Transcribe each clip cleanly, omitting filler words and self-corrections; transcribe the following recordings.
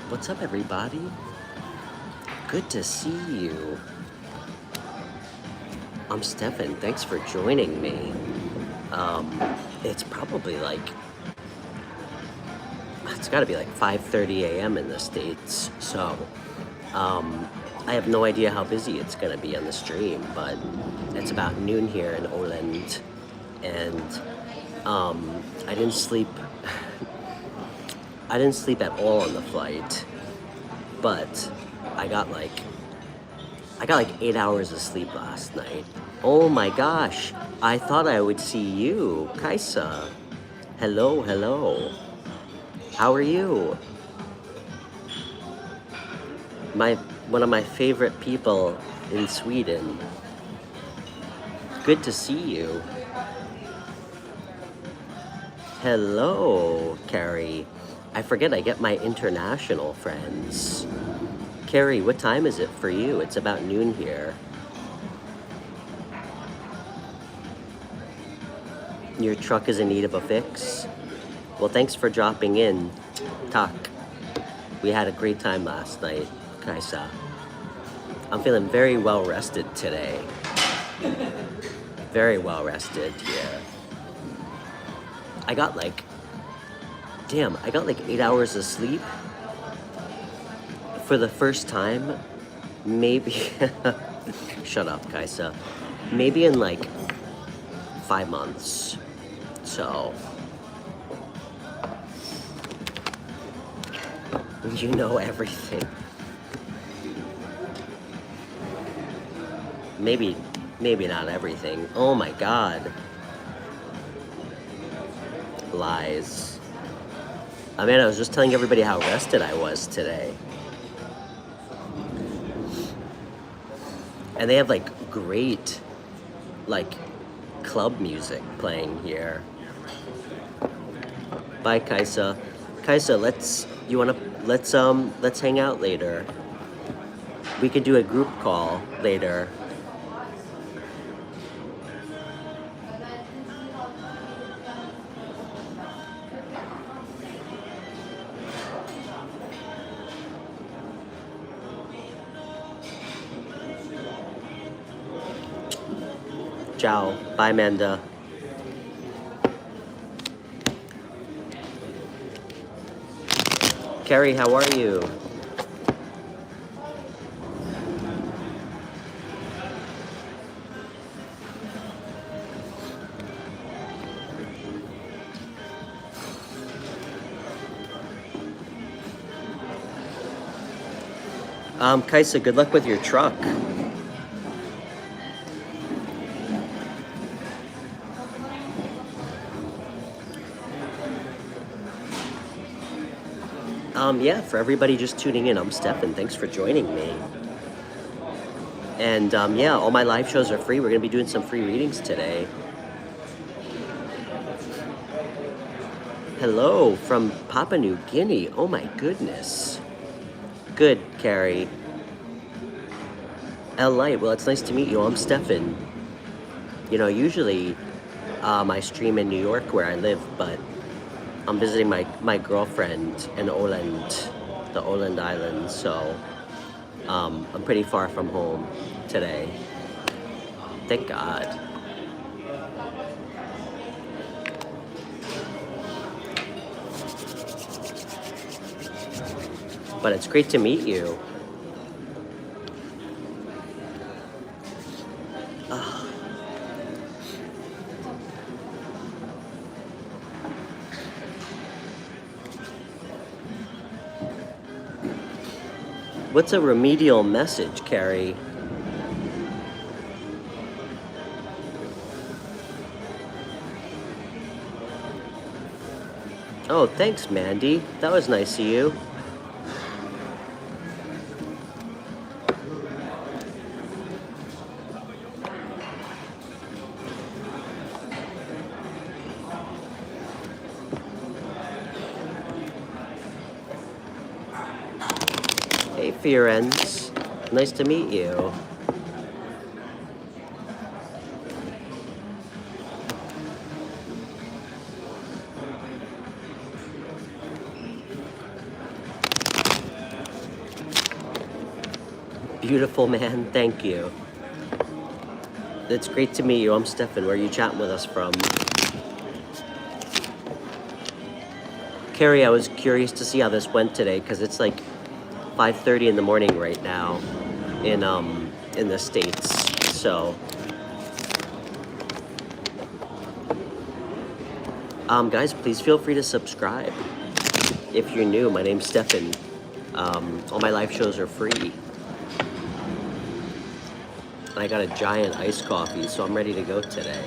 What's up, everybody? Good to see you. I'm Stefan. Thanks for joining me. It's probably like, it's got to be like 5:30 a.m. in the States. So, I have no idea how busy it's going to be on the stream, but it's about noon here in Åland. And I didn't sleep. I didn't sleep at all on the flight, but I got like 8 hours of sleep last night. Oh my gosh, I thought I would see you, Kaisa. Hello, hello. How are you? One of my favorite people in Sweden. Good to see you. Hello, Carrie. I forget I get my international friends. Carrie, what time is it for you? It's about noon here. Your truck is in need of a fix? Well, thanks for dropping in, Tak. We had a great time last night, Kaisa. I'm feeling very well rested today. Very well rested here. I got like 8 hours of sleep for the first time, maybe, shut up, Kaisa, maybe in like 5 months, so, you know everything. Maybe not everything. Oh my God. Lies. I mean, I was just telling everybody how rested I was today. And they have like great, like, club music playing here. Bye, Kaisa. Kaisa, let's hang out later. We could do a group call later. Ciao. Bye, Amanda. Carrie, how are you? Kaisa, good luck with your truck. Yeah, for everybody just tuning in, I'm Stefan. Thanks for joining me. And yeah, all my live shows are free. We're going to be doing some free readings today. Hello from Papua New Guinea. Oh my goodness. Good, Carrie. L Light, well, it's nice to meet you. I'm Stefan. You know, usually I stream in New York where I live, but I'm visiting my girlfriend in Åland, the Åland Islands, so I'm pretty far from home today. Thank God. But it's great to meet you. What's a remedial message, Carrie? Oh, thanks, Mandy. That was nice of you. Hey, Fearens. Nice to meet you. Beautiful man, thank you. It's great to meet you. I'm Stefan. Where are you chatting with us from? Carrie, I was curious to see how this went today because it's like 5:30 in the morning right now in the States. So guys, please feel free to subscribe. If you're new, my name's Stefan. All my live shows are free. And I got a giant iced coffee, so I'm ready to go today.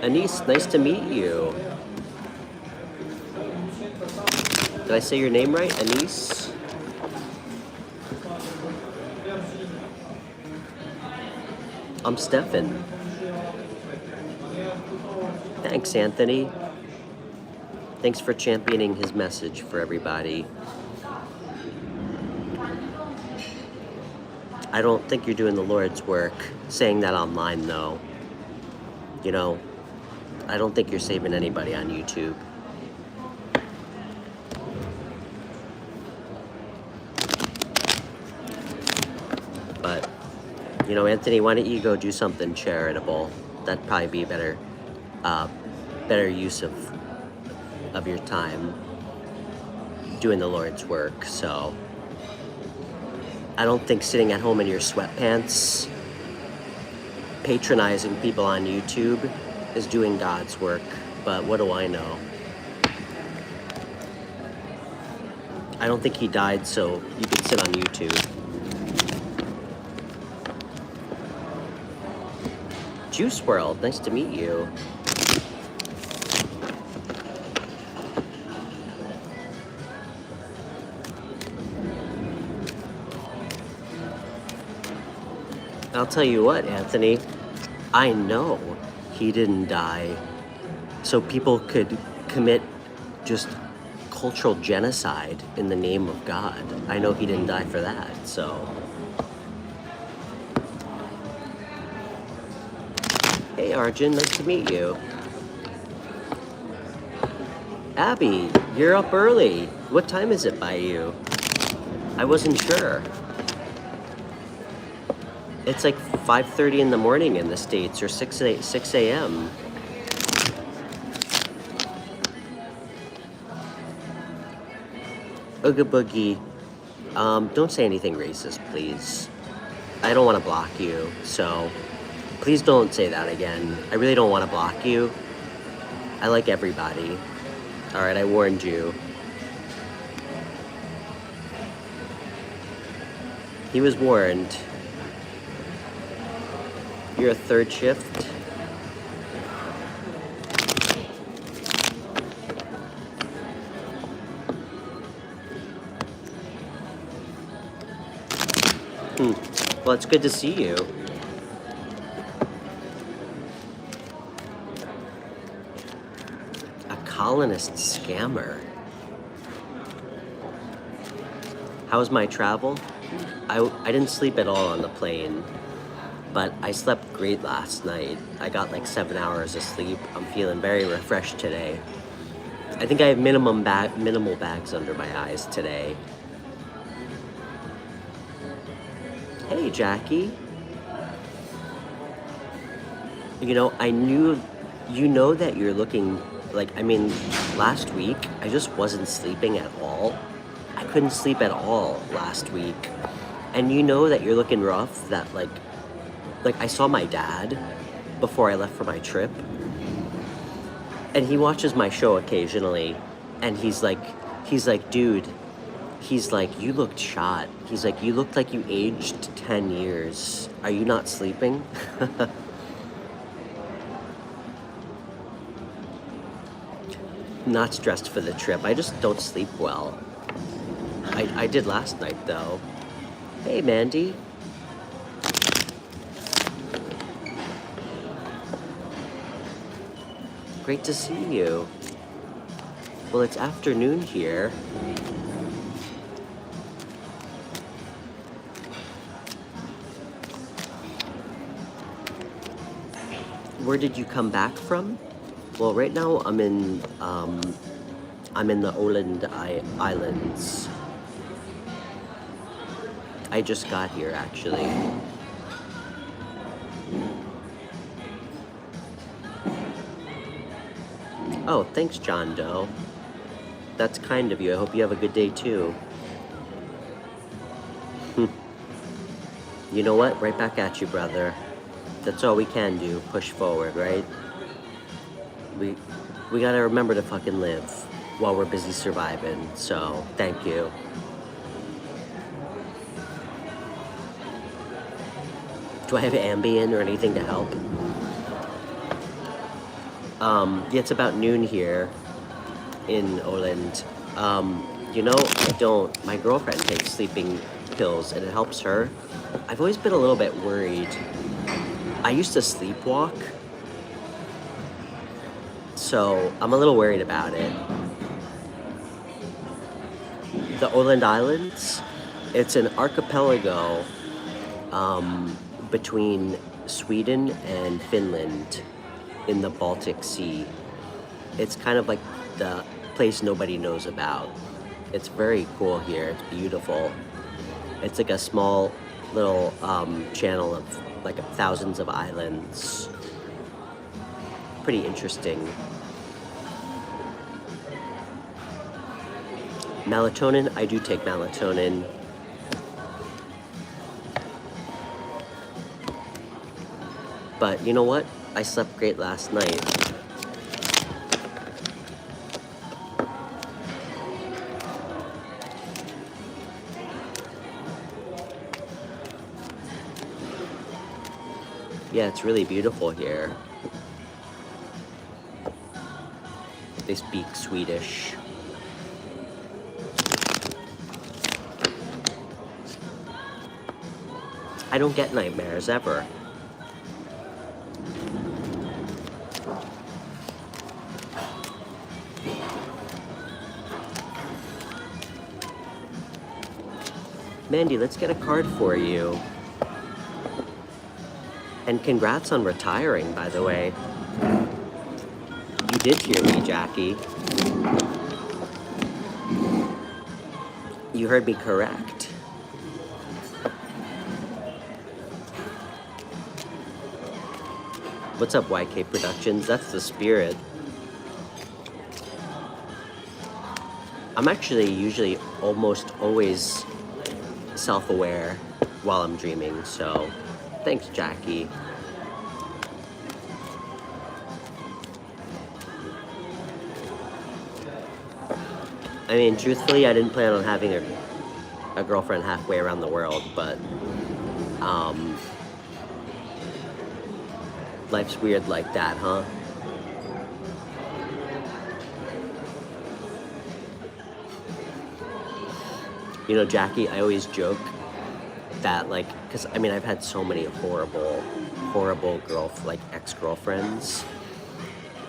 Anise, nice to meet you. Did I say your name right? Anise? I'm Stefan. Thanks, Anthony. Thanks for championing his message for everybody. I don't think you're doing the Lord's work saying that online, though. You know, I don't think you're saving anybody on YouTube. But, you know, Anthony, why don't you go do something charitable? That'd probably be a better use of your time doing the Lord's work. So I don't think sitting at home in your sweatpants patronizing people on YouTube is doing God's work, but what do I know? I don't think he died so you could sit on YouTube. Juice World, nice to meet you. I'll tell you what, Anthony, I know he didn't die so people could commit just cultural genocide in the name of God. I know he didn't die for that, so. Hey Arjun, nice to meet you. Abby, you're up early. What time is it by you? I wasn't sure. It's like 5:30 in the morning in the States, or 6 a.m. Ooga Boogie, don't say anything racist, please. I don't want to block you, so please don't say that again. I really don't want to block you. I like everybody. All right, I warned you. He was warned. You're a third shift. Well, it's good to see you. A colonist scammer. How was my travel? I didn't sleep at all on the plane. But I slept great last night. I got like 7 hours of sleep. I'm feeling very refreshed today. I think I have minimal bags under my eyes today. Hey, Jackie. You know, you know that you're looking, like, I mean, last week, I just wasn't sleeping at all. I couldn't sleep at all last week. And you know that you're looking rough, that like I saw my dad before I left for my trip, and he watches my show occasionally, and he's like, dude, he's like, you looked shot. He's like, you looked like you aged 10 years. Are you not sleeping? Not stressed for the trip. I just don't sleep well. I did last night, though. Hey, Mandy. Great to see you. Well, it's afternoon here. where did you come back from? Well, right now I'm in the Åland Islands. I just got here, actually. Oh, thanks, John Doe. That's kind of you. I hope you have a good day, too. You know what? Right back at you, brother. That's all we can do. Push forward, right? We gotta remember to fucking live while we're busy surviving. So, thank you. Do I have Ambien or anything to help? Yeah, it's about noon here in Åland. You know, I don't. My girlfriend takes sleeping pills and it helps her. I've always been a little bit worried. I used to sleepwalk, so I'm a little worried about it. The Åland Islands, it's an archipelago between Sweden and Finland in the Baltic Sea. It's kind of like the place nobody knows about. It's very cool here. It's beautiful. It's like a small little channel of like thousands of islands. Pretty interesting. Melatonin, I do take melatonin. But you know what? I slept great last night. Yeah, it's really beautiful here. They speak Swedish. I don't get nightmares ever. Mandy, let's get a card for you. And congrats on retiring, by the way. You did hear me, Jackie. You heard me correct. What's up, YK Productions? That's the spirit. I'm actually usually almost always self-aware while I'm dreaming, so thanks, Jackie. I mean, truthfully, I didn't plan on having a girlfriend halfway around the world, but life's weird like that, huh? You know, Jackie, I always joke that, like, because, I mean, I've had so many horrible ex-girlfriends.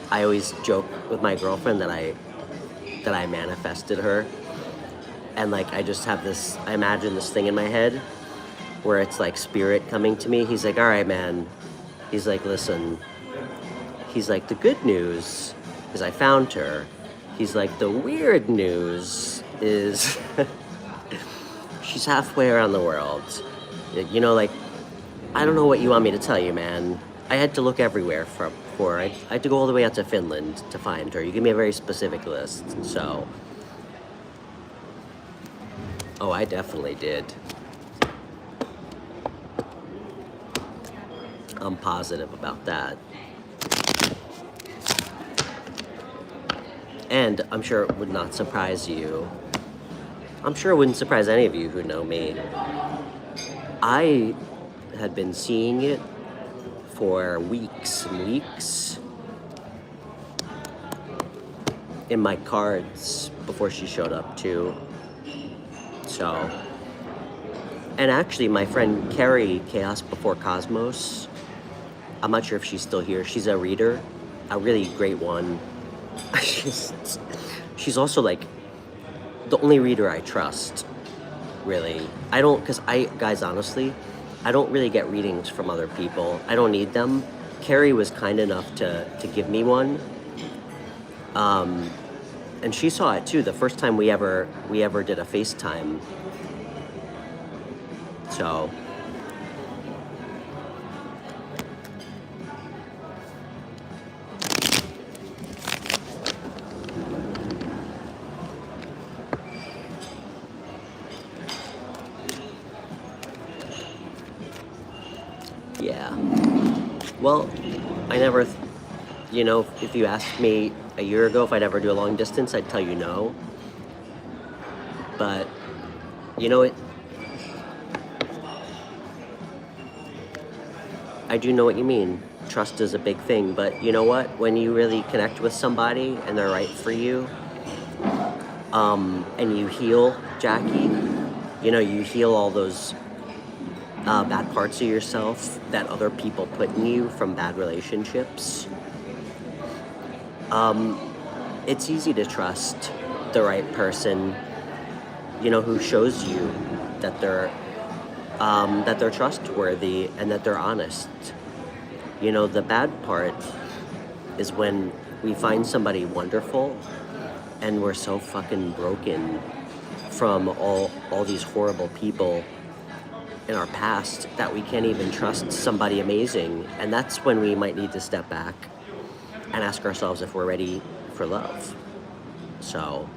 I always joke with my girlfriend that I manifested her. And, like, I just have this, I imagine this thing in my head where it's, like, spirit coming to me. He's like, all right, man. He's like, listen. He's like, the good news is I found her. He's like, the weird news is she's halfway around the world. You know, like, I don't know what you want me to tell you, man. I had to look everywhere for her. I had to go all the way out to Finland to find her. You gave me a very specific list, so. Oh, I definitely did. I'm positive about that. And I'm sure it would not surprise you. I'm sure it wouldn't surprise any of you who know me. I had been seeing it for weeks and weeks in my cards before she showed up too. So, and actually my friend Carrie, Chaos Before Cosmos, I'm not sure if she's still here. She's a reader, a really great one. She's also like the only reader I trust, really. Guys, honestly, I don't really get readings from other people. I don't need them. Carrie was kind enough to give me one. And she saw it too the first time we ever did a FaceTime. So yeah. Well, I never, you know, if you asked me a year ago if I'd ever do a long distance, I'd tell you no. But, you know, I do know what you mean. Trust is a big thing, but you know what? When you really connect with somebody and they're right for you, and you heal, Jackie, you know, you heal all those bad parts of yourself that other people put in you from bad relationships. It's easy to trust the right person, you know, who shows you that they're trustworthy and that they're honest. You know, the bad part is when we find somebody wonderful and we're so fucking broken from all these horrible people in our past that we can't even trust somebody amazing. And that's when we might need to step back and ask ourselves if we're ready for love. So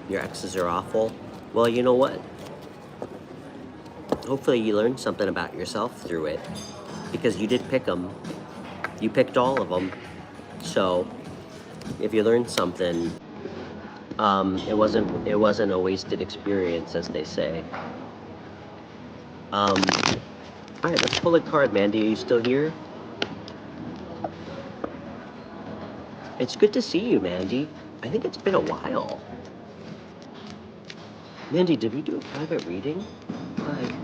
your exes are awful. Well, you know what? Hopefully you learned something about yourself through it, because you did pick them. You picked all of them. So if you learned something, it wasn't a wasted experience, as they say. All right, let's pull a card, Mandy. Are you still here? It's good to see you, Mandy. I think it's been a while. Mandy, did we do a private reading? Hi.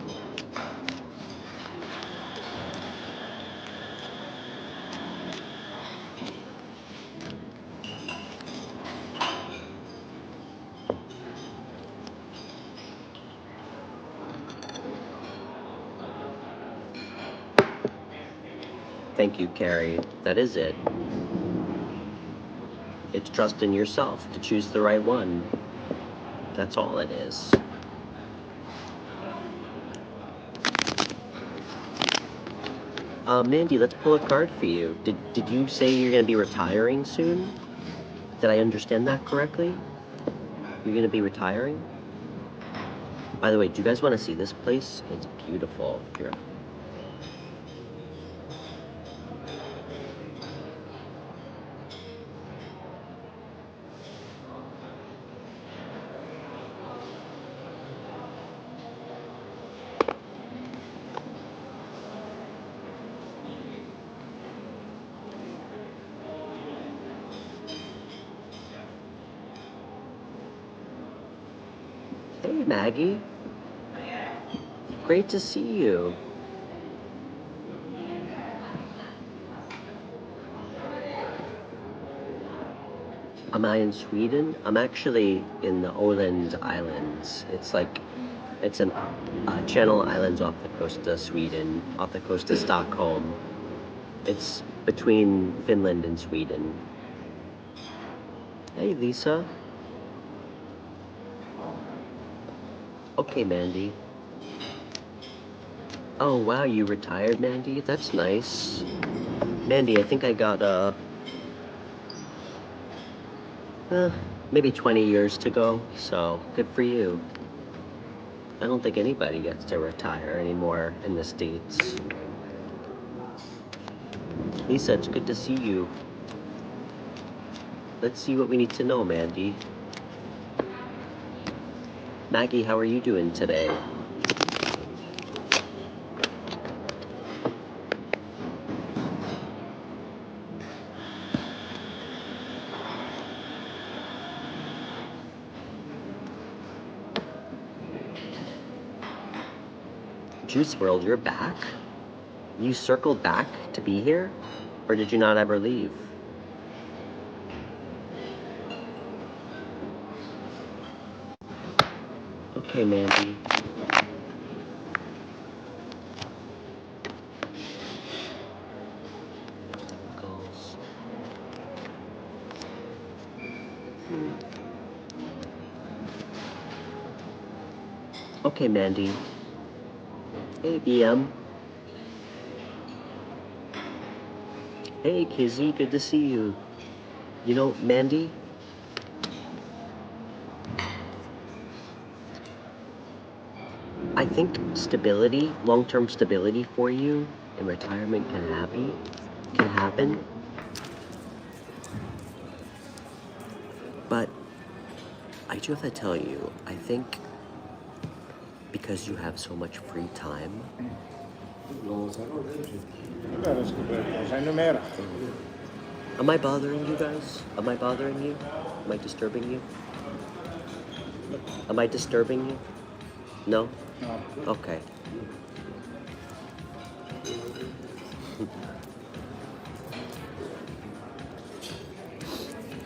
Thank you, Carrie. That is it. It's trust in yourself to choose the right one. That's all it is. Mandy, let's pull a card for you. Did you say you're going to be retiring soon? Did I understand that correctly? You're going to be retiring? By the way, do you guys want to see this place? It's beautiful. Here. Hey, Maggie. Great to see you. Am I in Sweden? I'm actually in the Åland Islands. It's an Channel Islands off the coast of Sweden, off the coast of Stockholm. It's between Finland and Sweden. Hey, Lisa. Okay, Mandy. Oh, wow, you retired, Mandy? That's nice. Mandy, I think I got, maybe 20 years to go, so good for you. I don't think anybody gets to retire anymore in the States. Lisa, it's good to see you. Let's see what we need to know, Mandy. Maggie, how are you doing today? Juice World, you're back? You circled back to be here? Or did you not ever leave? Okay, Mandy. Goals. Okay, Mandy. Hey, BM. Hey, Kizzy, good to see you. You know, Mandy, I think stability, long-term stability for you in retirement can happen. But I do have to tell you, I think because you have so much free time. Am I bothering you guys? Am I bothering you? Am I disturbing you? Am I disturbing you? No? No. Okay.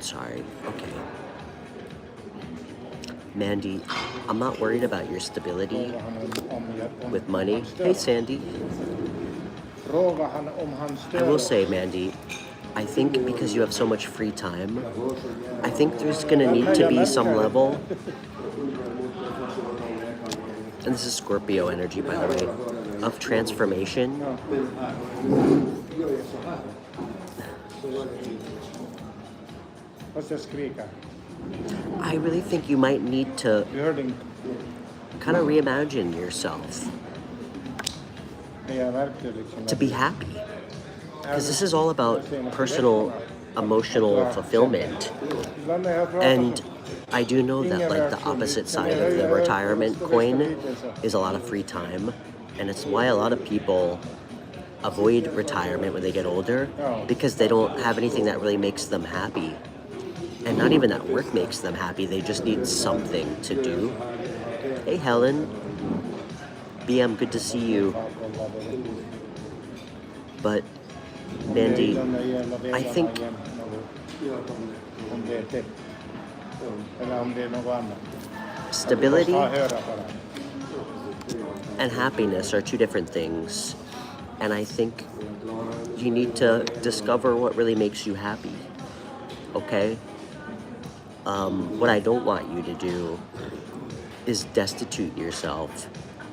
Sorry. Okay. Mandy, I'm not worried about your stability with money. Hey, Sandy. I will say, Mandy, I think because you have so much free time, I think there's going to need to be some level, and this is Scorpio energy, by the way, of transformation. I really think you might need to kind of reimagine yourself to be happy. Because this is all about personal, emotional fulfillment. And I do know that like the opposite side of the retirement coin is a lot of free time. And it's why a lot of people avoid retirement when they get older, because they don't have anything that really makes them happy. And not even that work makes them happy, they just need something to do. Hey Helen, BM, good to see you. But Mandy, I think stability and happiness are two different things. And I think you need to discover what really makes you happy, okay? What I don't want you to do is destitute yourself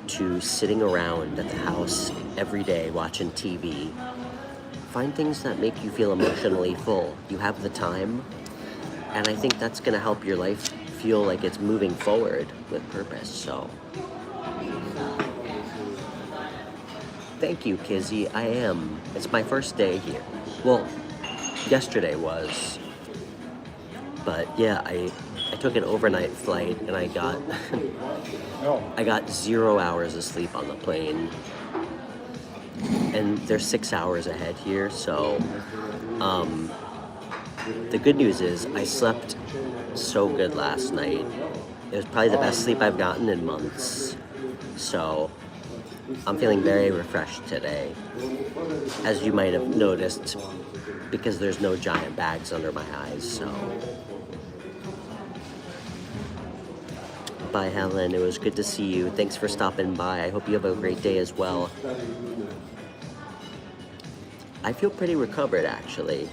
to sitting around at the house every day watching TV. Find things that make you feel emotionally full. You have the time, and I think that's gonna help your life feel like it's moving forward with purpose, so. Thank you, Kizzy, I am. It's my first day here. Well, yesterday was. But yeah, I took an overnight flight and I got I got 0 hours of sleep on the plane. And they're 6 hours ahead here, so the good news is I slept so good last night. It was probably the best sleep I've gotten in months. So I'm feeling very refreshed today, as you might have noticed, because there's no giant bags under my eyes, so. Bye, Helen. It was good to see you. Thanks for stopping by. I hope you have a great day as well. I feel pretty recovered, actually.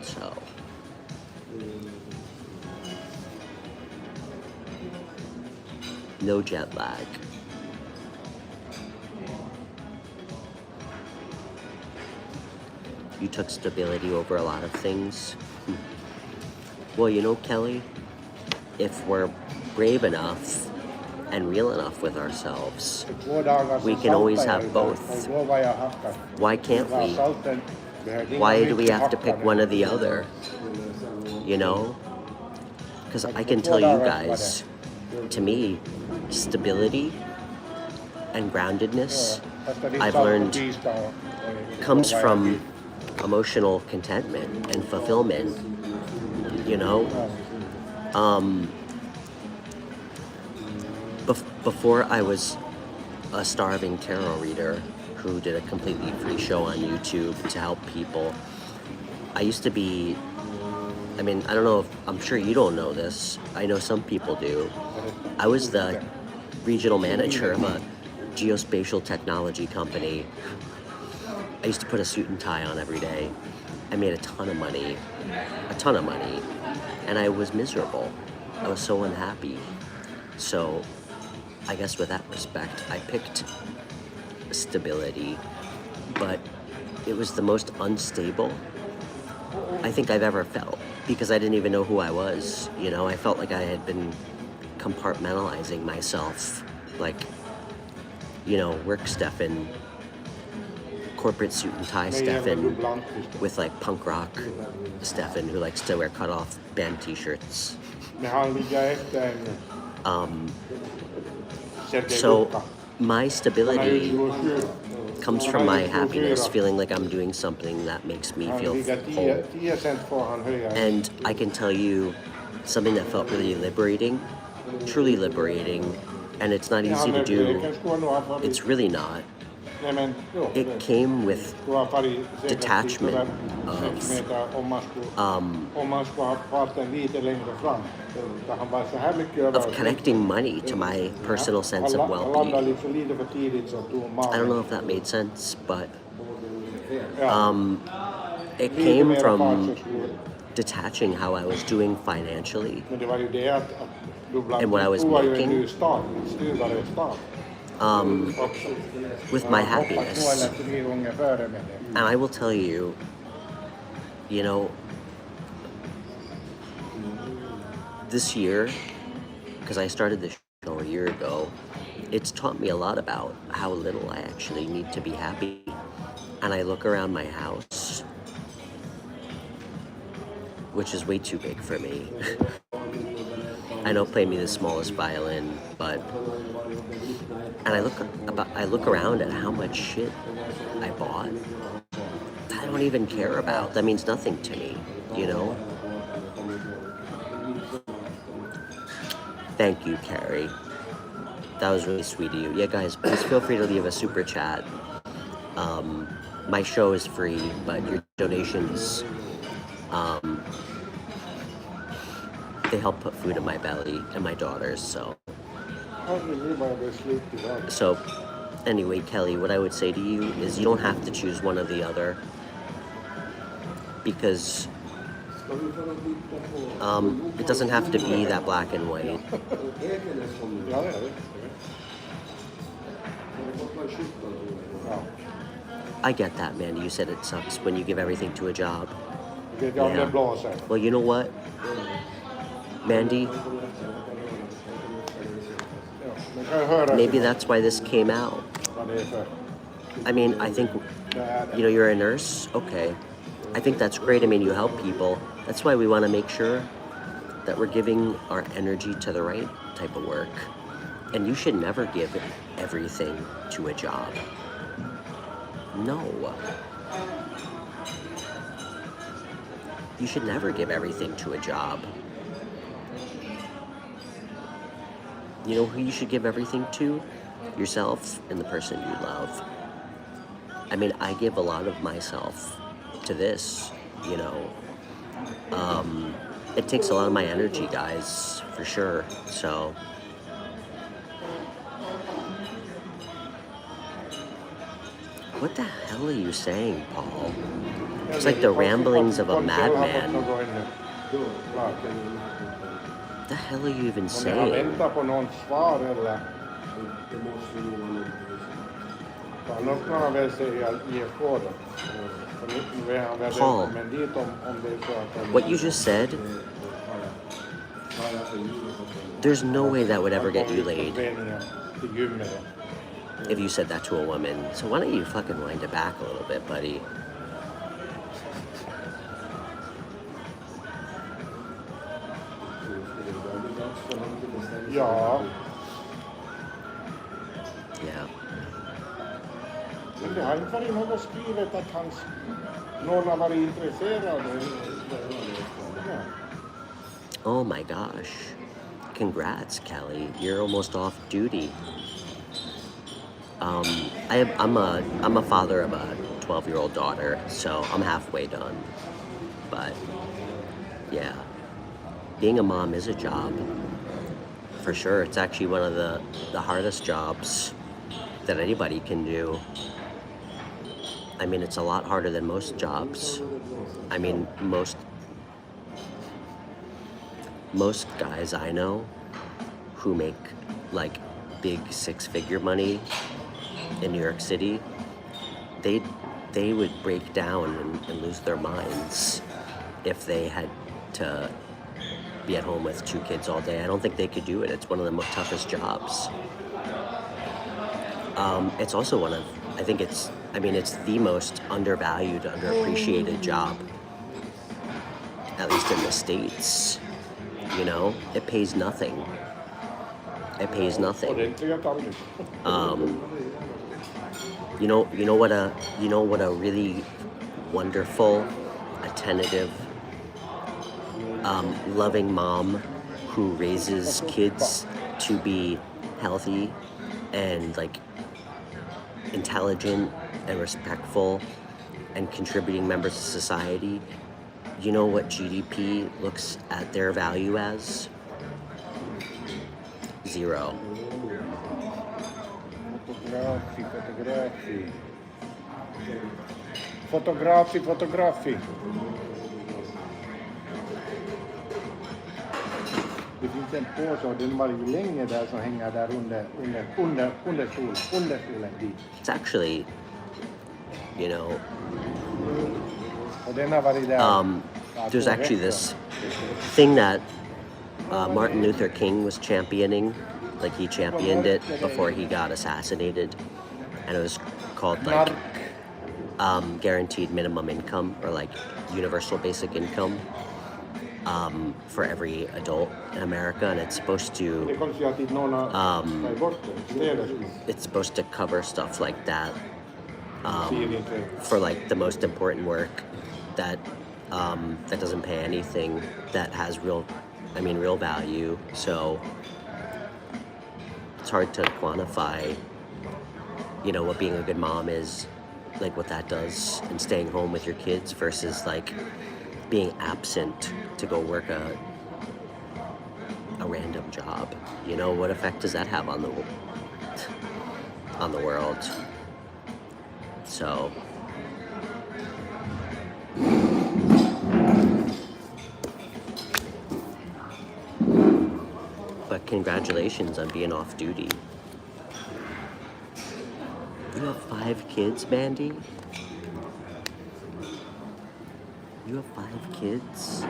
So. No jet lag. You took stability over a lot of things. Well, you know, Kelly, if we're brave enough and real enough with ourselves, we can always have both. Why can't we? Why do we have to pick one or the other? You know? Because I can tell you guys, to me, stability and groundedness, I've learned, comes from emotional contentment and fulfillment, you know? Before I was a starving tarot reader who did a completely free show on YouTube to help people. I used to be, I mean, I don't know if, I'm sure you don't know this. I know some people do. I was the regional manager of a geospatial technology company. I used to put a suit and tie on every day. I made a ton of money, and I was miserable. I was so unhappy. So I guess with that respect, I picked stability, but it was the most unstable I think I've ever felt, because I didn't even know who I was. You know, I felt like I had been compartmentalizing myself, like, you know, work Stefan, corporate suit and tie Stefan, with like punk rock Stefan who likes to wear cut-off band t-shirts. So my stability comes from my happiness, feeling like I'm doing something that makes me feel whole. And I can tell you something that felt really liberating, truly liberating, and it's not easy to do. It's really not. It came with detachment of connecting money to my personal sense of well-being. I don't know if that made sense, but it came from detaching how I was doing financially and what I was making with my happiness. And I will tell you, you know, this year, because I started this show a year ago, it's taught me a lot about how little I actually need to be happy. And I look around my house, which is way too big for me. I know play me the smallest violin, but and I look around at how much shit I bought I don't even care about. That means nothing to me, you know? Thank you, Carrie. That was really sweet of you. Yeah, guys, please feel free to leave a super chat. My show is free, but your donations, they help put food in my belly and my daughter's, so. So, anyway, Kelly, what I would say to you is you don't have to choose one or the other, because it doesn't have to be that black and white. I get that, Mandy. You said it sucks when you give everything to a job. Yeah. Well, you know what, Mandy? Maybe that's why this came out. I mean, I think, you know, you're a nurse. Okay. I think that's great. I mean, you help people. That's why we want to make sure that we're giving our energy to the right type of work. And you should never give everything to a job. No. You should never give everything to a job. You know who you should give everything to? Yourself and the person you love. I mean, I give a lot of myself to this, you know. It takes a lot of my energy, guys, for sure. So, what the hell are you saying, Paul? It's like the ramblings of a madman. What the hell are you even saying? Paul, what you just said, there's no way that would ever get you laid if you said that to a woman. So why don't you fucking wind it back a little bit, buddy? Yeah. Men det har inte varit något skrivet att någon har varit intresserad. Oh my gosh. Congrats, Kelly. You're almost off duty. I'm a father of a 12-year-old daughter, so I'm halfway done. But yeah, being a mom is a job, for sure. It's actually one of the hardest jobs that anybody can do. I mean, it's a lot harder than most jobs. I mean, most guys I know who make like big 6-figure money in New York City, they would break down and lose their minds if they had to be at home with 2 kids all day. I don't think they could do it. It's one of the toughest jobs. It's also one of, it's the most undervalued, underappreciated job, at least in the States. You know, it pays nothing. It pays nothing. You know what a really wonderful, attentive, loving mom who raises kids to be healthy and like intelligent and respectful and contributing members of society. You know what GDP looks at their value as? 0. Fotografi. Det finns en påse, den var ju länge där som hänger där under stolen dit. It's actually, you know, Och den har varit där. There's actually this thing that Martin Luther King was championing. Like, he championed it before he got assassinated, and it was called like guaranteed minimum income, or like universal basic income, for every adult in America, and it's supposed to cover stuff like that, for like the most important work that doesn't pay anything, that has real value. So it's hard to quantify, you know, what being a good mom is, like what that does, and staying home with your kids versus like being absent to go work a random job. You know, what effect does that have on the world? So but congratulations on being off duty. You have 5 kids, Mandy? You have 5 kids?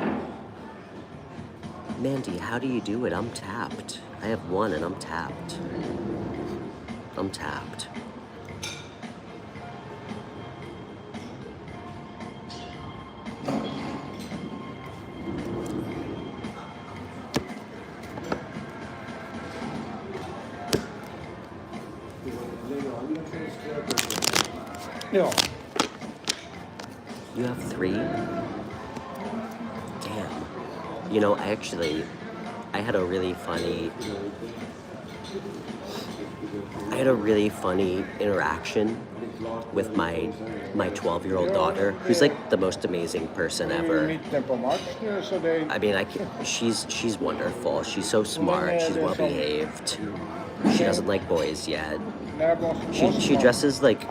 Mandy, how do you do it? I'm tapped. I have 1 and I'm tapped. I'm tapped. Ja. You have 3? Damn. You know, I had a really funny interaction with my 12-year-old daughter, who's like the most amazing person ever. I mean, she's wonderful. She's so smart. She's well behaved. She doesn't like boys yet. She dresses like.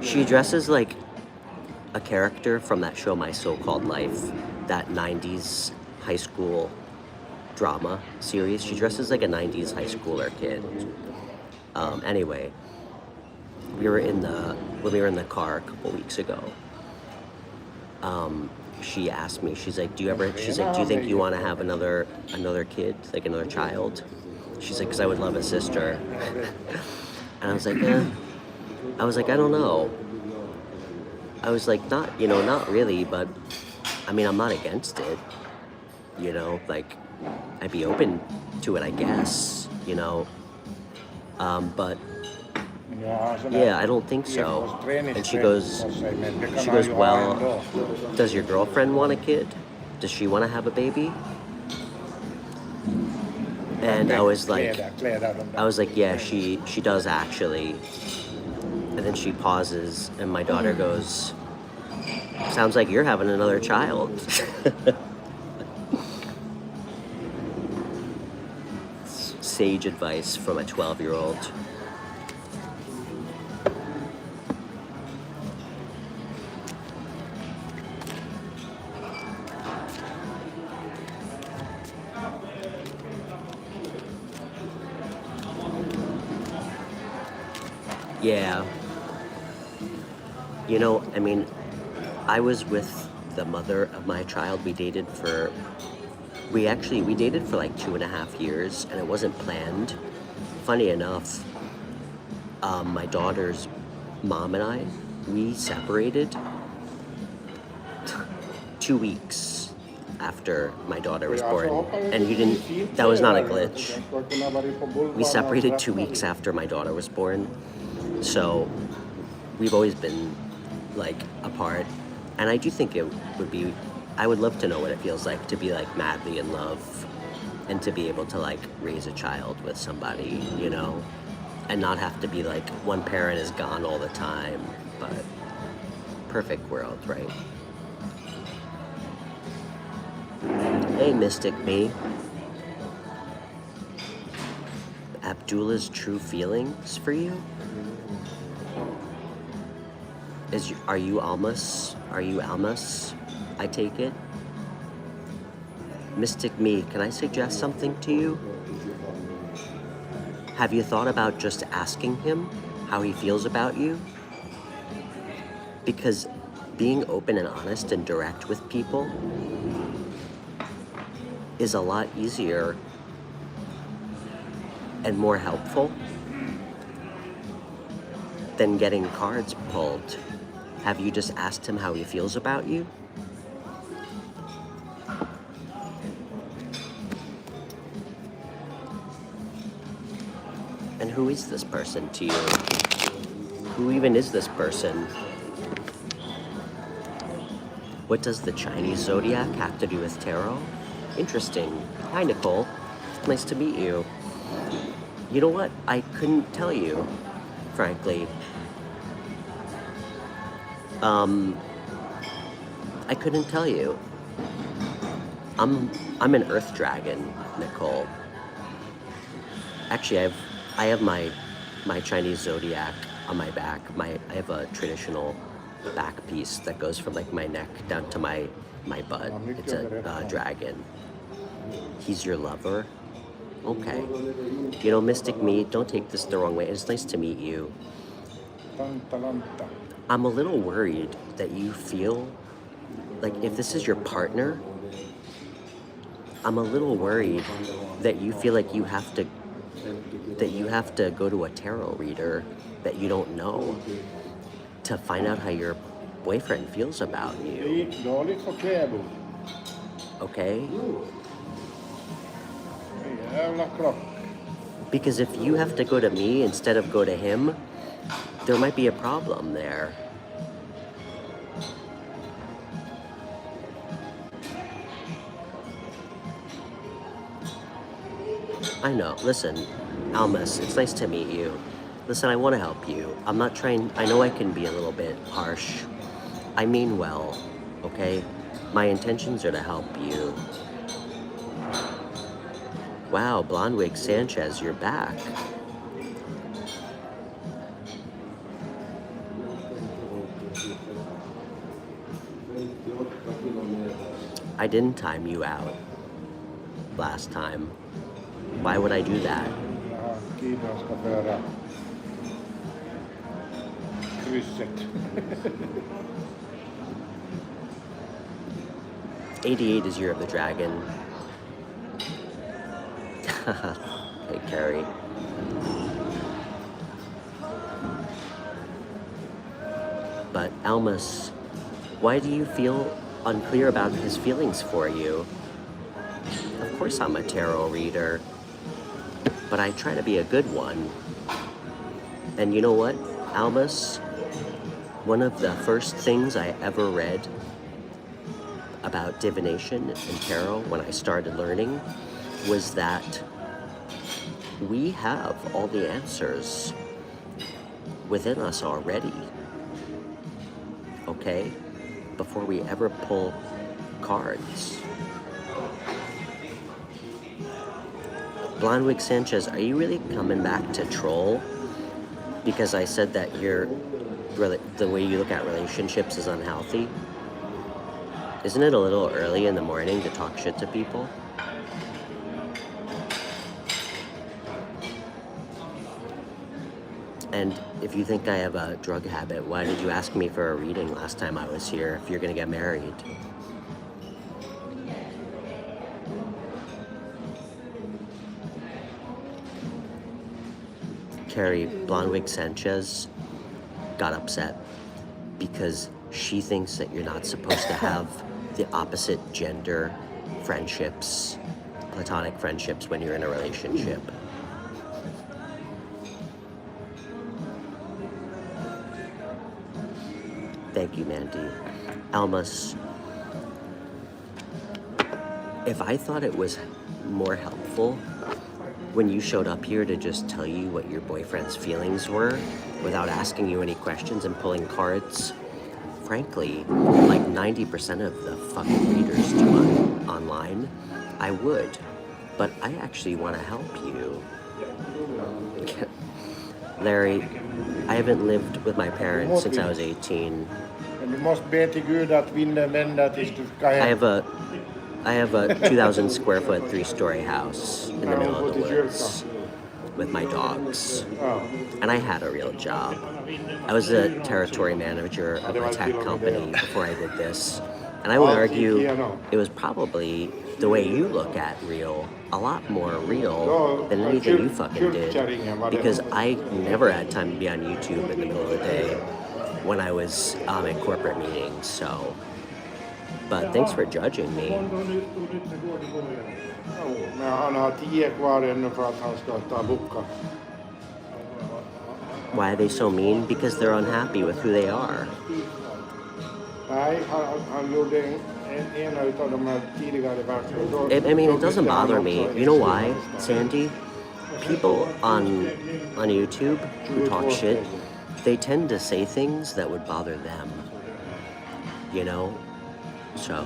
She dresses like a character from that show, My So-Called Life, that 90s high school drama series. She dresses like a 90s high schooler kid. Anyway, when we were in the car a couple weeks ago, she asked me, she's like, do you think you want to have another kid, like another child? She's like, because I would love a sister. And I was like, I don't know. I was like, not really, but I mean, I'm not against it, you know, like, I'd be open to it, I guess, you know, but yeah, I don't think so. And she goes, well, does your girlfriend want a kid? Does she want to have a baby? And I was like, kläder. yeah, she does actually. And then she pauses, and my daughter goes, sounds like you're having another child. Sage advice from a 12-year-old. Yeah. You know, I mean, I was with the mother of my child. We dated for like 2.5 years, and it wasn't planned. Funny enough, my daughter's mom and I, we separated 2 weeks after my daughter was born, and that was not a glitch. We separated 2 weeks after my daughter was born, so we've always been like apart, and I do think I would love to know what it feels like to be like madly in love and to be able to like raise a child with somebody, you know, and not have to be like one parent is gone all the time. But perfect world, right? Hey, Mystic Me. Abdullah's true feelings for you? Are you Almas? Are you Almas? I take it. Mystic Me, can I suggest something to you? Have you thought about just asking him how he feels about you? Because being open and honest and direct with people is a lot easier and more helpful than getting cards pulled. Have you just asked him how he feels about you? And who is this person to you? Who even is this person? What does the Chinese zodiac have to do with tarot? Interesting. Hi, Nicole. Nice to meet you. You know what? I couldn't tell you, frankly. I couldn't tell you. I'm an Earth Dragon, Nicole. Actually, I have my Chinese zodiac on my back. I have a traditional back piece that goes from like my neck down to my butt. It's a dragon. He's your lover? Okay. You know, Mystic Me, don't take this the wrong way. It's nice to meet you. I'm a little worried that you feel like if this is your partner, I'm a little worried that you feel like you have to go to a tarot reader that you don't know to find out how your boyfriend feels about you. Okay? Because if you have to go to me instead of go to him, there might be a problem there. I know. Listen, Almas, it's nice to meet you. Listen, I want to help you. I'm not trying... I know I can be a little bit harsh. I mean well, okay? My intentions are to help you. Wow, Blondwig Sanchez, you're back. I didn't time you out last time. Why would I do that? 88 is Year of the Dragon. Hey, Carrie. But Almas, why do you feel unclear about his feelings for you? Of course I'm a tarot reader, but I try to be a good one. And you know what, Almas? One of the first things I ever read about divination and tarot when I started learning was that we have all the answers within us already, okay? Before we ever pull cards. Blondwig Sanchez, are you really coming back to troll? Because I said that the way you look at relationships is unhealthy. Isn't it a little early in the morning to talk shit to people? And if you think I have a drug habit, why did you ask me for a reading last time I was here if you're gonna get married? Carrie, Blondwig Sanchez got upset because she thinks that you're not supposed to have the opposite gender friendships, platonic friendships when you're in a relationship. Thank you, Mandy. Almas, if I thought it was more helpful when you showed up here to just tell you what your boyfriend's feelings were without asking you any questions and pulling cards, frankly, like 90% of the fucking readers do online, I would. But I actually want to help you. Larry, I haven't lived with my parents since I was 18. I have a 2,000 square foot, 3-story house in the middle of the woods with my dogs. And I had a real job. I was a territory manager of a tech company before I did this. And I would argue it was probably the way you look at real, a lot more real than anything you fucking did. Because I never had time to be on YouTube in the middle of the day when I was in corporate meetings, so. But thanks for judging me. Why are they so mean? Because they're unhappy with who they are. I mean, it doesn't bother me. You know why, Sandy? People on YouTube who talk shit, they tend to say things that would bother them. You know? So,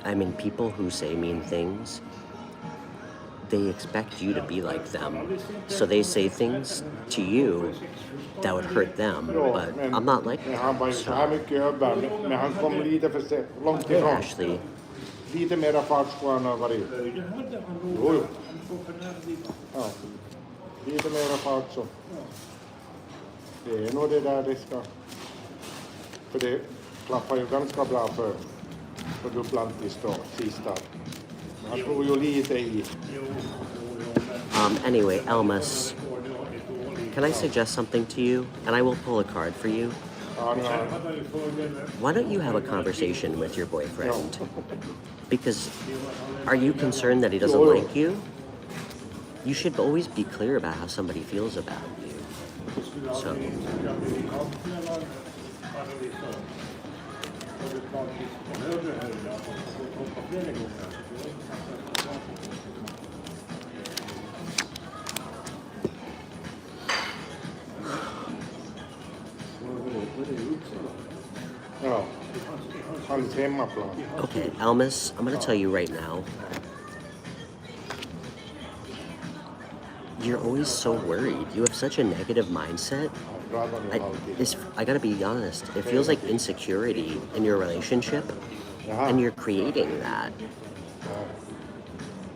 I mean, people who say mean things, they expect you to be like them. So they say things to you that would hurt them, but I'm not like that. So. Hey, Ashley. Klaffar ju ganska bra för Duplantis då, sista. Han tror ju lite i. Anyway, Elmas, can I suggest something to you? And I will pull a card for you. Why don't you have a conversation with your boyfriend? Because are you concerned that he doesn't like you? You should always be clear about how somebody feels about you. So. Okay, Almas, I'm going to tell you right now. You're always so worried. You have such a negative mindset. I gotta be honest, it feels like insecurity in your relationship, and you're creating that.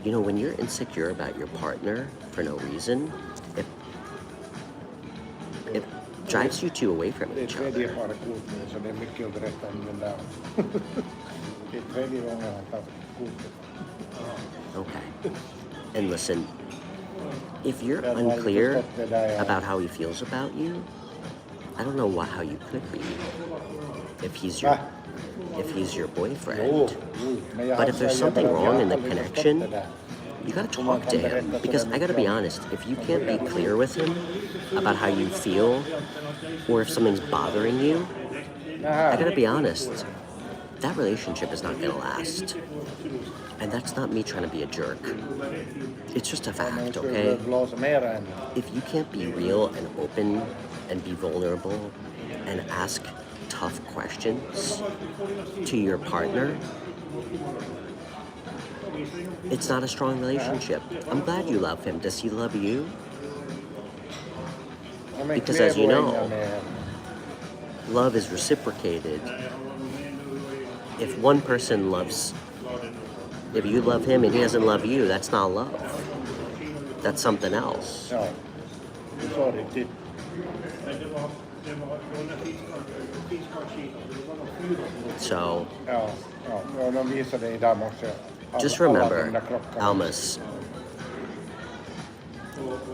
You know, when you're insecure about your partner for no reason, it drives you two away from each other. Okay. And listen, if you're unclear about how he feels about you, I don't know how you could be if he's your boyfriend. But if there's something wrong in the connection, you gotta talk to him. Because I gotta be honest, if you can't be clear with him about how you feel, or if something's bothering you, I gotta be honest, that relationship is not going to last. And that's not me trying to be a jerk. It's just a fact, okay? If you can't be real and open and be vulnerable and ask tough questions to your partner, it's not a strong relationship. I'm glad you love him. Does he love you? Because as you know, love is reciprocated. If one person loves, if you love him and he doesn't love you, that's not love. That's something else. So, just remember, Almas,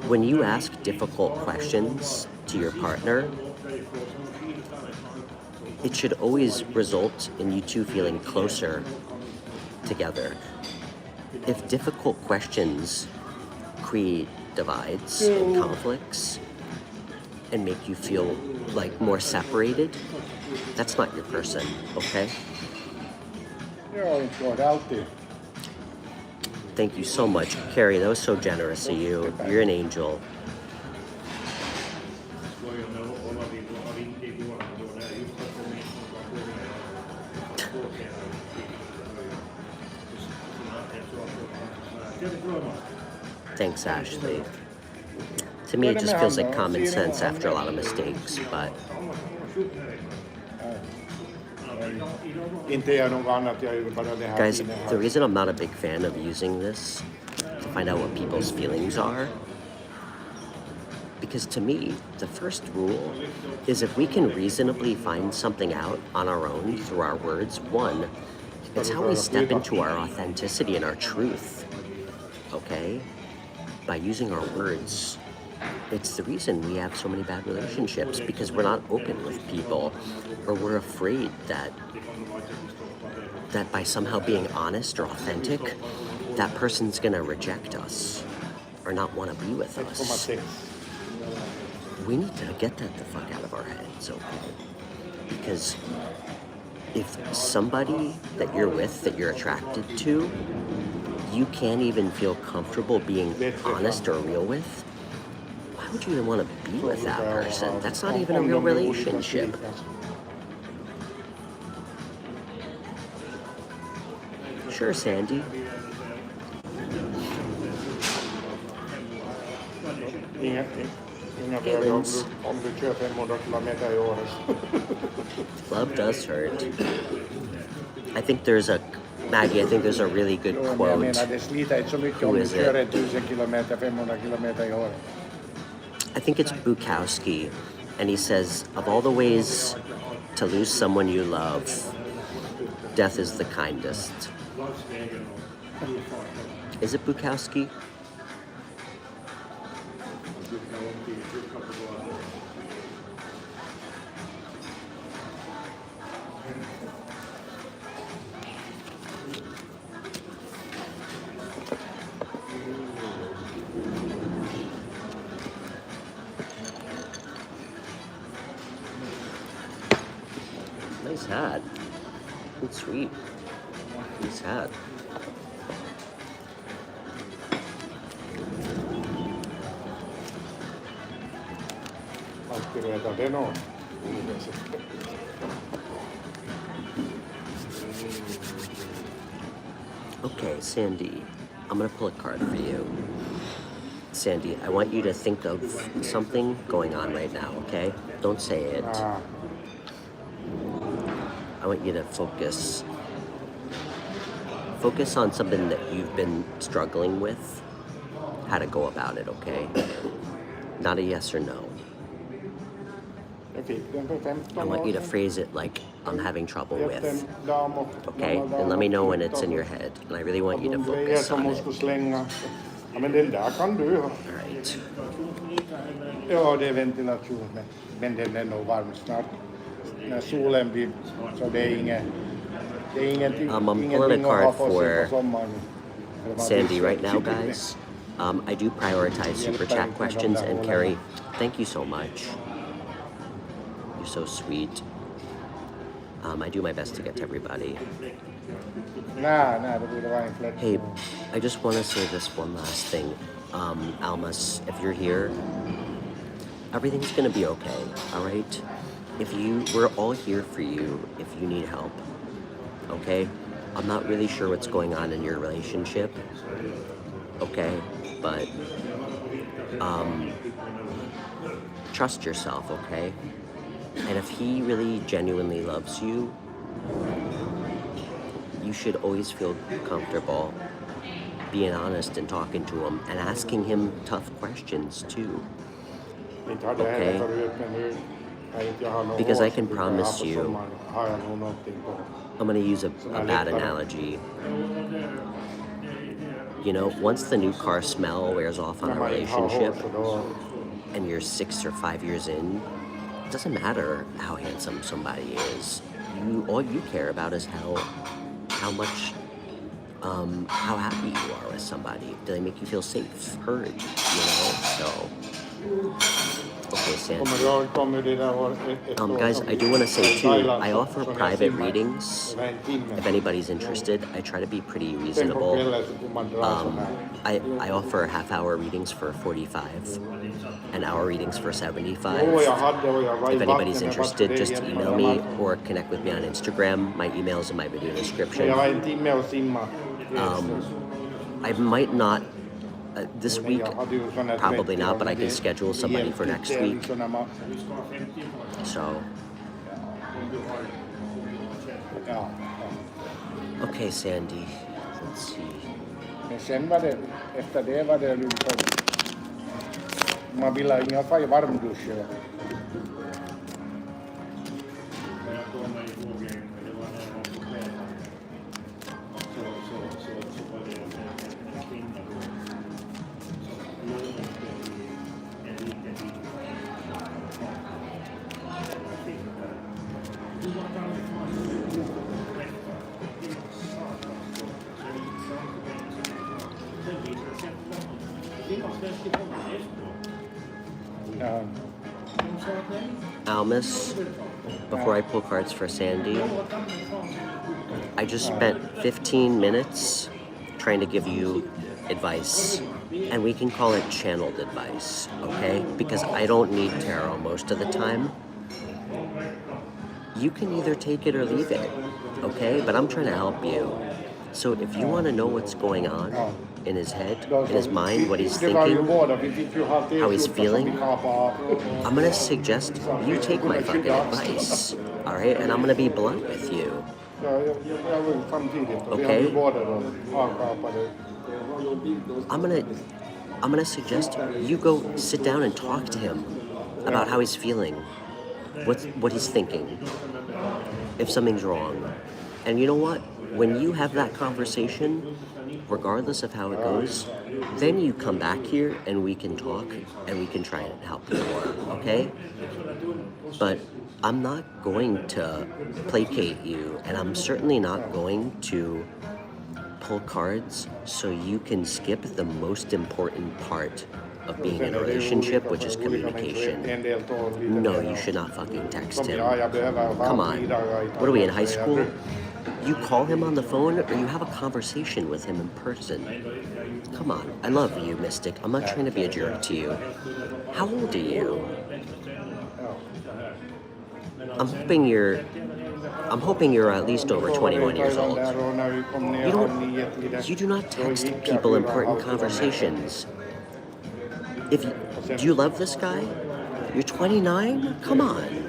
when you ask difficult questions to your partner, it should always result in you two feeling closer together. If difficult questions create divides and conflicts and make you feel like more separated, that's not your person, okay? Thank you so much, Carrie. That was so generous of you. You're an angel. Thanks, Ashley. To me, it just feels like common sense after a lot of mistakes, but... Guys, the reason I'm not a big fan of using this to find out what people's feelings are, because to me, the first rule is if we can reasonably find something out on our own through our words, one, it's how we step into our authenticity and our truth, okay? By using our words. It's the reason we have so many bad relationships, because we're not open with people, or we're afraid that by somehow being honest or authentic, that person's gonna reject us or not want to be with us. We need to get that the fuck out of our heads, okay? Because if somebody that you're with, that you're attracted to, you can't even feel comfortable being honest or real with, why would you even want to be with that person? That's not even a real relationship. Sure, Sandy. Feelings. Love does hurt. I think there's a, Maggie, I think there's a really good quote. Who is it? I think it's Bukowski, and he says, of all the ways to lose someone you love, death is the kindest. Is it Bukowski? Nice hat. It's sweet. Nice hat. Okay, Sandy, I'm gonna pull a card for you. Sandy, I want you to think of something going on right now, okay? Don't say it. I want you to focus. Focus on something that you've been struggling with, how to go about it, okay? Not a yes or no. I want you to phrase it like I'm having trouble with, okay? And let me know when it's in your head. And I really want you to focus on it. Alright. Ja, det är ventilation, men den är nog varm snart. När solen blir, så det är ingenting. I'm pulling a card for Sandy right now, guys. I do prioritize super chat questions, and Carrie, thank you so much. You're so sweet. I do my best to get to everybody. Det borde vara en fläkt. Hey, I just want to say this one last thing. Almas, if you're here, everything's gonna be okay, all right? We're all here for you if you need help, okay? I'm not really sure what's going on in your relationship, okay? But, trust yourself, okay? And if he really genuinely loves you, you should always feel comfortable being honest and talking to him and asking him tough questions too. Okay? Because I can promise you, I'm gonna use a bad analogy. You know, once the new car smell wears off on a relationship and you're 6 or 5 years in, it doesn't matter how handsome somebody is. All you care about is how much, how happy you are with somebody. Do they make you feel safe, heard, you know? So, okay, Sandy. Guys, I do want to say too, I offer private readings. If anybody's interested, I try to be pretty reasonable. I offer half-hour readings for 45, an hour readings for 75. If anybody's interested, just email me or connect with me on Instagram. My email is in my video description. I might not, this week, probably not, but I can schedule somebody for next week. So, okay, Sandy, let's see. Sen var det, efter det var det liksom, man vill ha inga varmduscher. Almas, before I pull cards for Sandy, I just spent 15 minutes trying to give you advice, and we can call it channeled advice, okay? Because I don't need tarot most of the time. You can either take it or leave it, okay? But I'm trying to help you. So if you want to know what's going on in his head, in his mind, what he's thinking, how he's feeling, I'm going to suggest you take my fucking advice, all right? And I'm going to be blunt with you. Okay? I'm going to suggest you go sit down and talk to him about how he's feeling, what he's thinking, if something's wrong. And you know what? When you have that conversation, regardless of how it goes, then you come back here and we can talk and we can try and help you more, okay? But I'm not going to placate you, and I'm certainly not going to pull cards so you can skip the most important part of being in a relationship, which is communication. No, you should not fucking text him. Come on. What are we, in high school? You call him on the phone or you have a conversation with him in person. Come on. I love you, Mystic. I'm not trying to be a jerk to you. How old are you? I'm hoping you're at least over 21 years old. You do not text people important conversations. Do you love this guy? You're 29? Come on.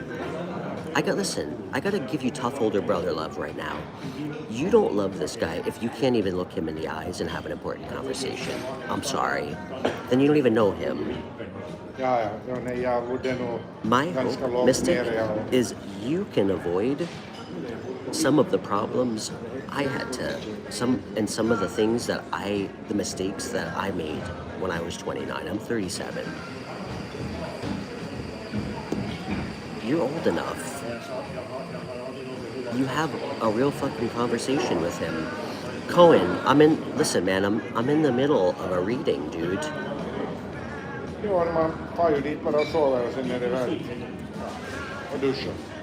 Listen, I gotta give you tough older brother love right now. You don't love this guy if you can't even look him in the eyes and have an important conversation. I'm sorry. Then you don't even know him. My hope, Mystic, is you can avoid some of the problems I had to, some of the things the mistakes that I made when I was 29. I'm 37. You're old enough. You have a real fucking conversation with him. Cohen, listen man, I'm in the middle of a reading, dude.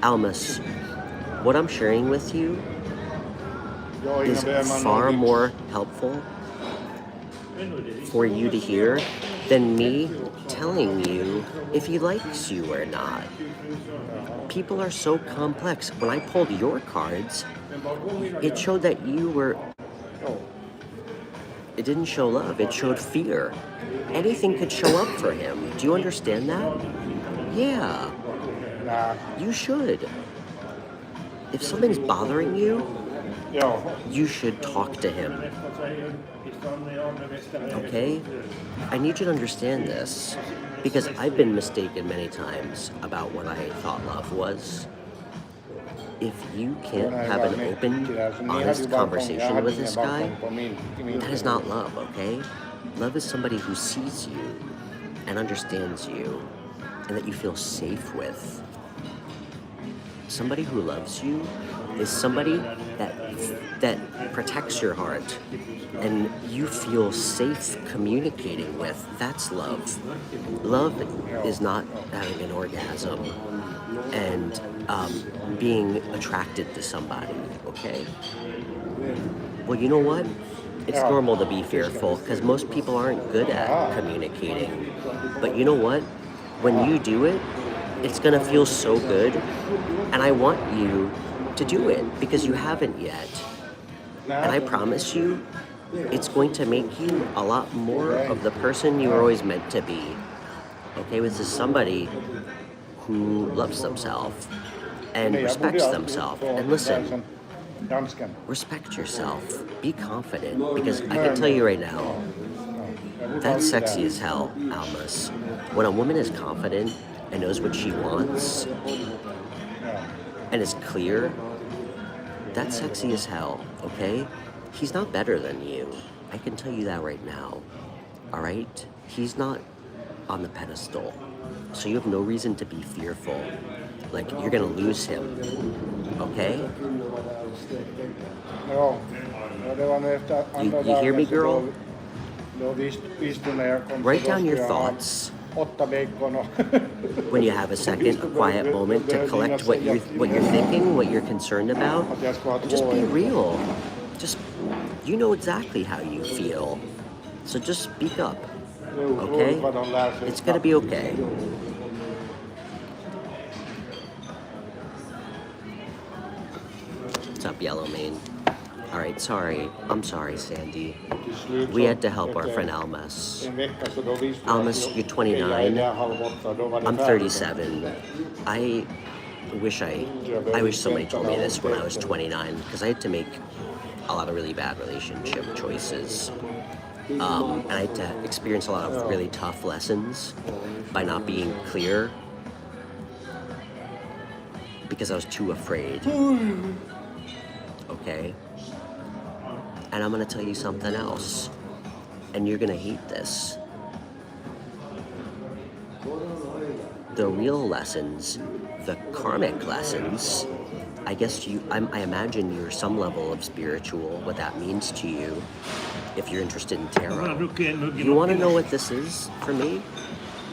Almas, what I'm sharing with you is far more helpful for you to hear than me telling you if he likes you or not. People are so complex. When I pulled your cards, it showed that you were... It didn't show love, it showed fear. Anything could show up for him. Do you understand that? Yeah. You should. If something's bothering you, you should talk to him. Okay? I need you to understand this, because I've been mistaken many times about what I thought love was. If you can't have an open, honest conversation with this guy, that is not love, okay? Love is somebody who sees you and understands you and that you feel safe with. Somebody who loves you is somebody that protects your heart and you feel safe communicating with. That's love. Love is not having an orgasm and being attracted to somebody, okay? Well, you know what? It's normal to be fearful because most people aren't good at communicating. But you know what? When you do it, it's gonna feel so good. And I want you to do it because you haven't yet. And I promise you, it's going to make you a lot more of the person you were always meant to be. Okay, this is somebody who loves themselves and respects themselves. And listen, respect yourself. Be confident, because I can tell you right now, that's sexy as hell, Almas. When a woman is confident and knows what she wants and is clear, that's sexy as hell, okay? He's not better than you. I can tell you that right now, all right? He's not on the pedestal. So you have no reason to be fearful. Like, you're gonna lose him, okay? You hear me, girl? Write down your thoughts when you have a second, a quiet moment to collect what you're thinking, what you're concerned about. And just be real. Just, you know exactly how you feel. So just speak up, okay? It's gonna be okay. What's up, Yellow Mane? All right, sorry. I'm sorry, Sandy. We had to help our friend Almas. Almas, you're 29. I'm 37. I wish somebody told me this when I was 29, because I had to make a lot of really bad relationship choices. And I had to experience a lot of really tough lessons by not being clear because I was too afraid. Okay? And I'm gonna tell you something else, and you're gonna hate this. The real lessons, the karmic lessons, I imagine you're some level of spiritual, what that means to you, if you're interested in tarot. You wanna know what this is for me?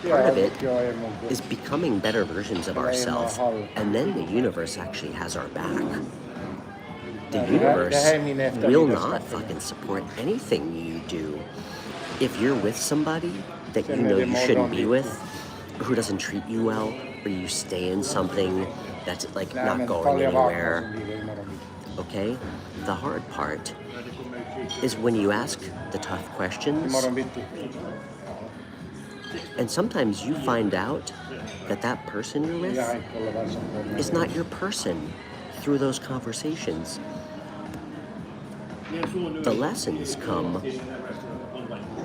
Part of it is becoming better versions of ourselves, and then the universe actually has our back. The universe will not fucking support anything you do. If you're with somebody that you know you shouldn't be with, who doesn't treat you well, or you stay in something that's like not going anywhere, okay? The hard part is when you ask the tough questions, and sometimes you find out that that person you're with is not your person through those conversations. The lessons come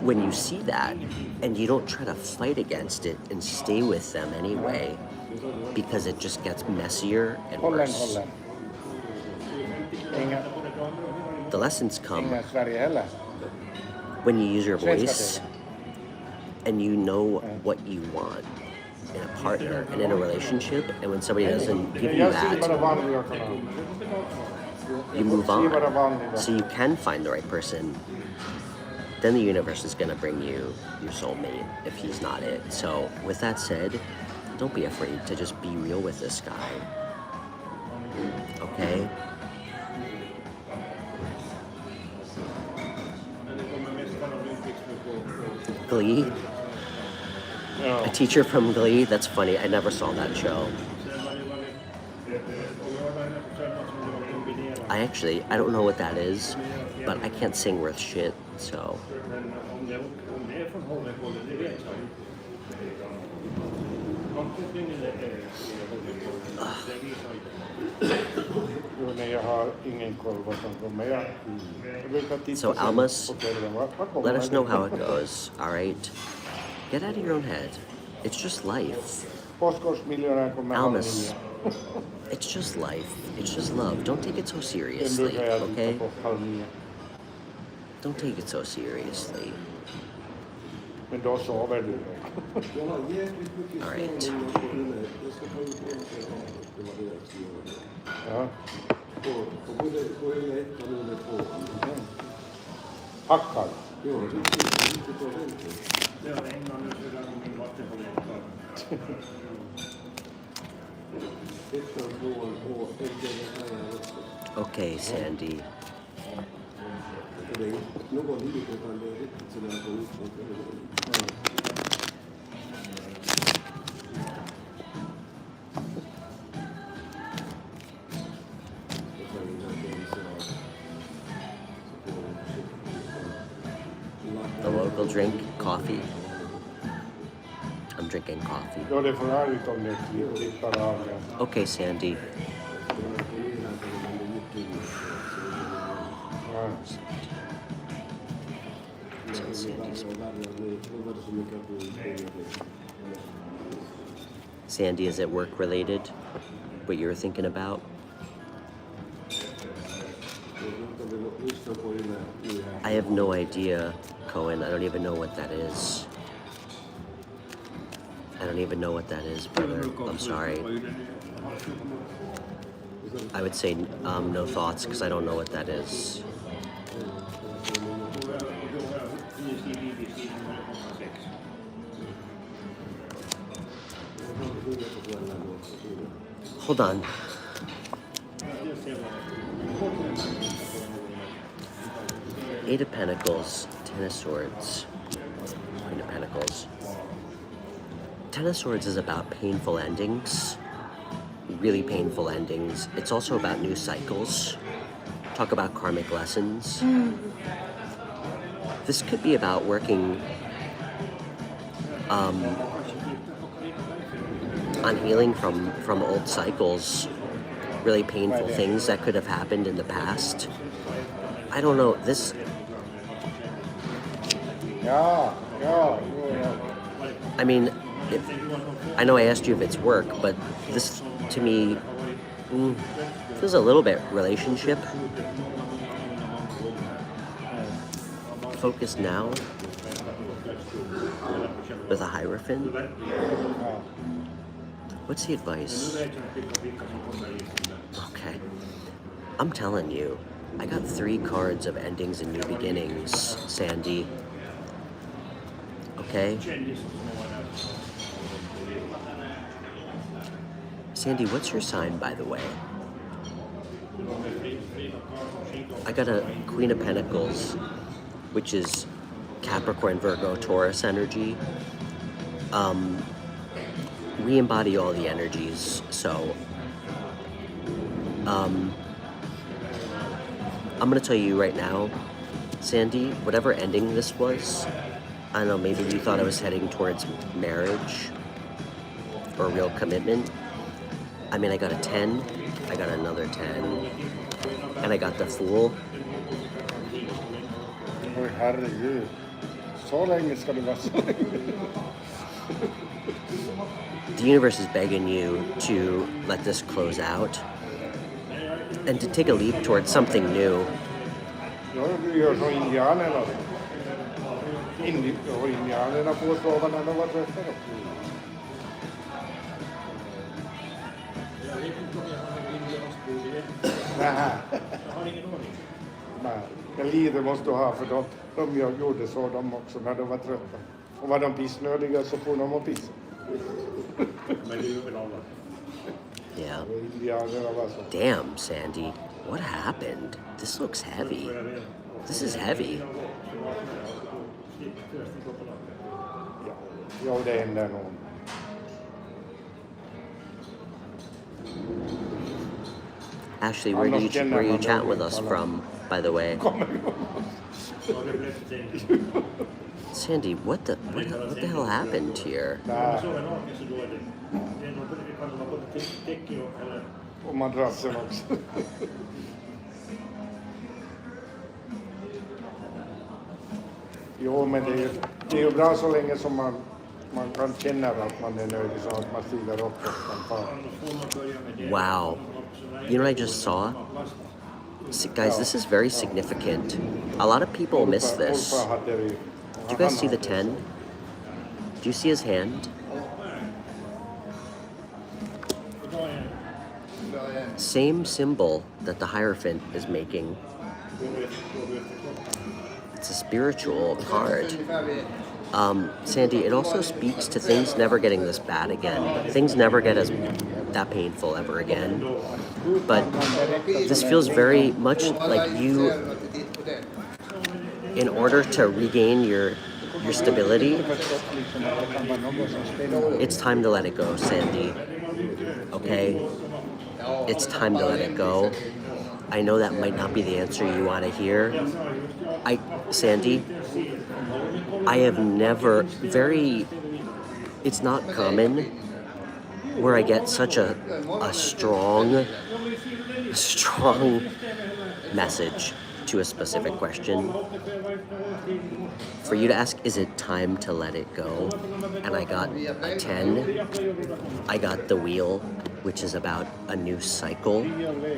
when you see that and you don't try to fight against it and stay with them anyway, because it just gets messier and worse. The lessons come when you use your voice and you know what you want in a partner and in a relationship, and when somebody doesn't give you that, you move on. So you can find the right person. Then the universe is going to bring you your soulmate if he's not it. So with that said, don't be afraid to just be real with this guy. Okay? Glee? A teacher from Glee? That's funny. I never saw that show. I don't know what that is, but I can't sing worth shit, so. So Almas, let us know how it goes, alright? Get out of your own head. It's just life. Almas, it's just life. It's just love. Don't take it so seriously, okay? Don't take it so seriously. Alright. Hackar. Okay, Sandy. The local drink, coffee. I'm drinking coffee. Okay, Sandy. Sandy, is it work related? What you were thinking about? I have no idea, Cohen. I don't even know what that is. I don't even know what that is, brother. I'm sorry. I would say no thoughts because I don't know what that is. Hold on. Eight of Pentacles, Ten of Swords, Queen of Pentacles. Ten of Swords is about painful endings, really painful endings. It's also about new cycles. Talk about karmic lessons. This could be about working on healing from old cycles, really painful things that could have happened in the past. I don't know, this... I mean, I know I asked you if it's work, but this, to me, feels a little bit relationship. Focus now with a Hierophant. What's the advice? Okay. I'm telling you, I got 3 cards of endings and new beginnings, Sandy. Okay? Sandy, what's your sign, by the way? I got a Queen of Pentacles, which is Capricorn, Virgo, Taurus energy. We embody all the energies, so I'm gonna tell you right now, Sandy, whatever ending this was, I don't know, maybe you thought I was heading towards marriage or real commitment. I mean, I got a 10, I got another 10, and I got the Fool. Oj, herregud. Så länge ska det vara så länge. The universe is begging you to let this close out and to take a leap towards something new. Du gör som indianerna. Indianerna påstår när de var träffade. Nej. En lider måste du ha för de gjorde så de också när de var trötta. Och var de pissnödiga så får de att pissa. Men det är ju väl alla. Yeah. India on siellä så. Damn, Sandy. What happened? This looks heavy. This is heavy. Jo, det händer nog. Ashley, where are you chatting with us from, by the way? Sandy, what the hell happened here? Och madrassen också. Jo, men det är ju bra så länge som man kan känna att man är nöjd så att man stiger upp och kan ta. Wow. You know what I just saw? Guys, this is very significant. A lot of people miss this. Do you guys see the 10? Do you see his hand? Same symbol that the Hierophant is making. It's a spiritual card. Sandy, it also speaks to things never getting this bad again. Things never get that painful ever again. But this feels very much like you, in order to regain your stability, it's time to let it go, Sandy. Okay? It's time to let it go. I know that might not be the answer you want to hear. Sandy, I have never, it's not common where I get such a strong message to a specific question. For you to ask, is it time to let it go? And I got a 10. I got the wheel, which is about a new cycle,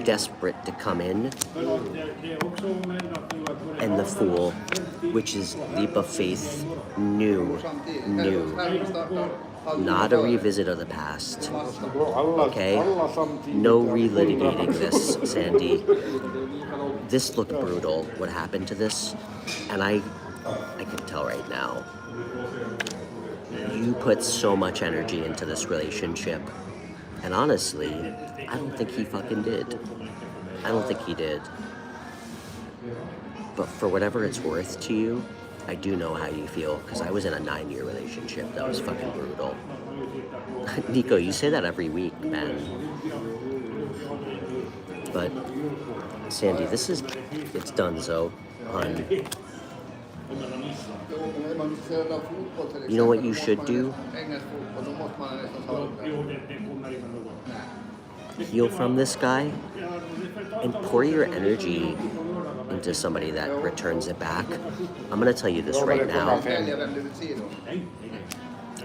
desperate to come in. And the Fool, which is leap of faith, new. Not a revisit of the past. Okay? No relitigating this, Sandy. This looked brutal, what happened to this. And I can tell right now. You put so much energy into this relationship. And honestly, I don't think he fucking did. I don't think he did. But for whatever it's worth to you, I do know how you feel, because I was in a 9-year relationship that was fucking brutal. Nico, you say that every week, man. But, Sandy, it's donezo, hon. You know what you should do? Heal from this guy and pour your energy into somebody that returns it back. I'm gonna tell you this right now.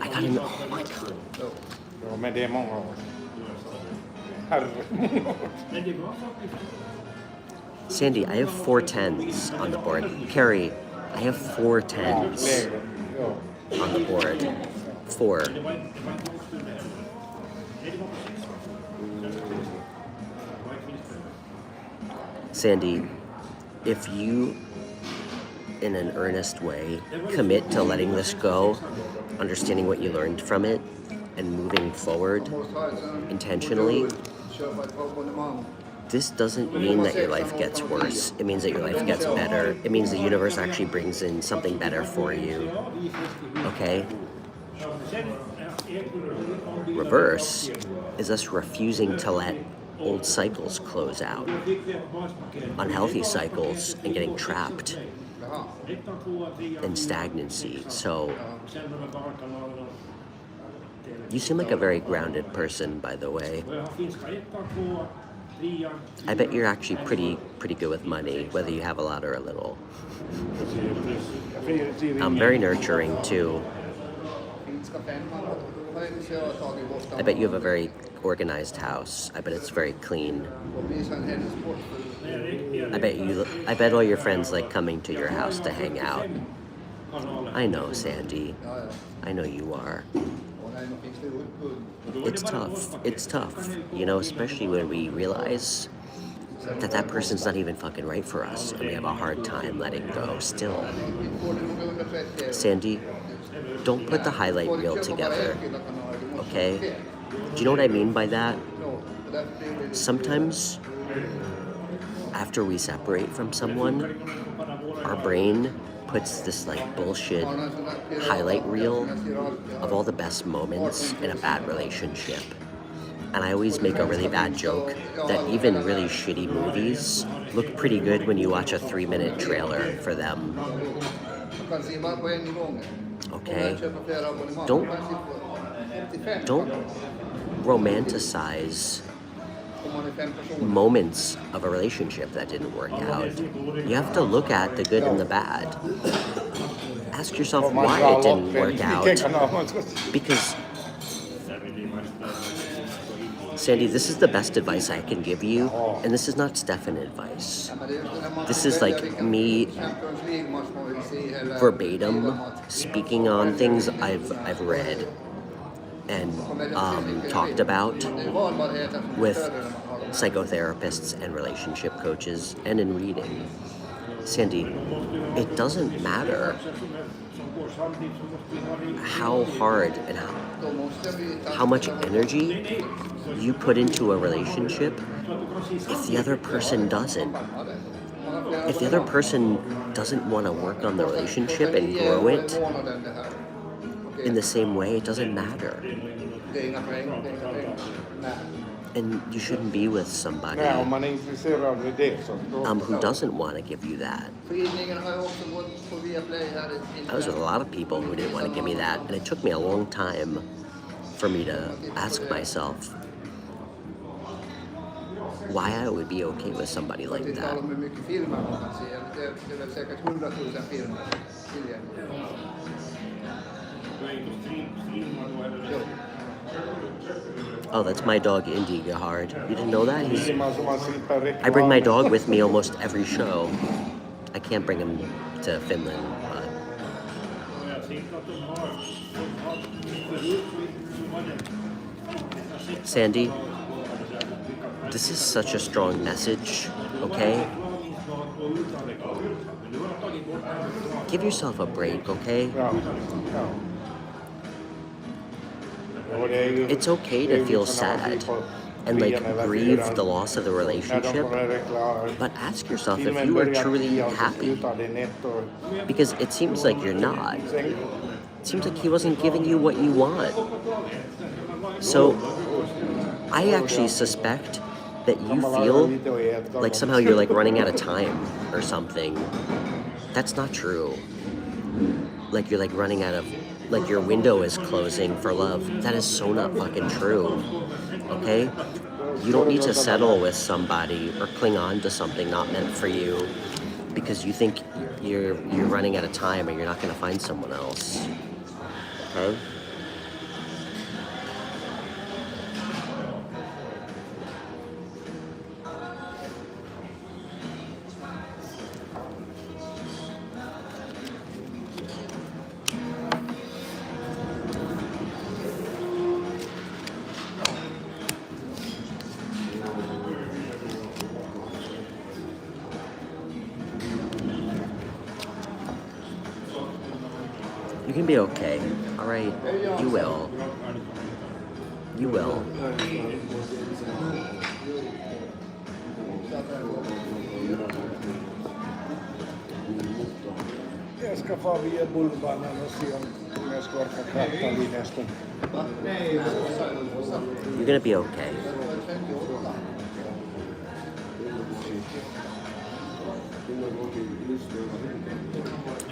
I got an, oh my god. Sandy, I have 4 10s on the board. Carrie, I have 4 10s on the board. 4. Sandy, if you, in an earnest way, commit to letting this go, understanding what you learned from it, and moving forward intentionally, this doesn't mean that your life gets worse. It means that your life gets better. It means the universe actually brings in something better for you. Okay? Reverse is us refusing to let old cycles close out, unhealthy cycles, and getting trapped in stagnancy. So, you seem like a very grounded person, by the way. I bet you're actually pretty good with money, whether you have a lot or a little. I'm very nurturing too. I bet you have a very organized house. I bet it's very clean. I bet all your friends like coming to your house to hang out. I know, Sandy. I know you are. It's tough, you know, especially when we realize that person's not even fucking right for us and we have a hard time letting go still. Sandy, don't put the highlight reel together, okay? Do you know what I mean by that? Sometimes after we separate from someone, our brain puts this like bullshit highlight reel of all the best moments in a bad relationship. And I always make a really bad joke that even really shitty movies look pretty good when you watch a 3-minute trailer for them. Okay? Don't romanticize moments of a relationship that didn't work out. You have to look at the good and the bad. Ask yourself why it didn't work out. Because, Sandy, this is the best advice I can give you, and this is not Stefan advice. This is like me verbatim speaking on things I've read and talked about with psychotherapists and relationship coaches and in reading. Sandy, it doesn't matter how hard and how much energy you put into a relationship if the other person doesn't. If the other person doesn't want to work on the relationship and grow it in the same way, it doesn't matter. And you shouldn't be with somebody who doesn't want to give you that. I was with a lot of people who didn't want to give me that, and it took me a long time for me to ask myself why I would be okay with somebody like that. Oh, that's my dog, Indy Gahard. You didn't know that? I bring my dog with me almost every show. I can't bring him to Finland, but... Sandy, this is such a strong message, okay? Give yourself a break, okay? It's okay to feel sad and like grieve the loss of the relationship, but ask yourself if you are truly happy, because it seems like you're not. It seems like he wasn't giving you what you want. So I actually suspect that you feel like somehow you're like running out of time or something. That's not true. Like you're like running out of, like your window is closing for love. That is so not fucking true, okay? You don't need to settle with somebody or cling on to something not meant for you because you think you're running out of time or you're not gonna find someone else, okay? You can be okay, all right? You will. You will. Jag ska få via bullbanan och se om jag ska orka kratta vid nästan. You're gonna be okay.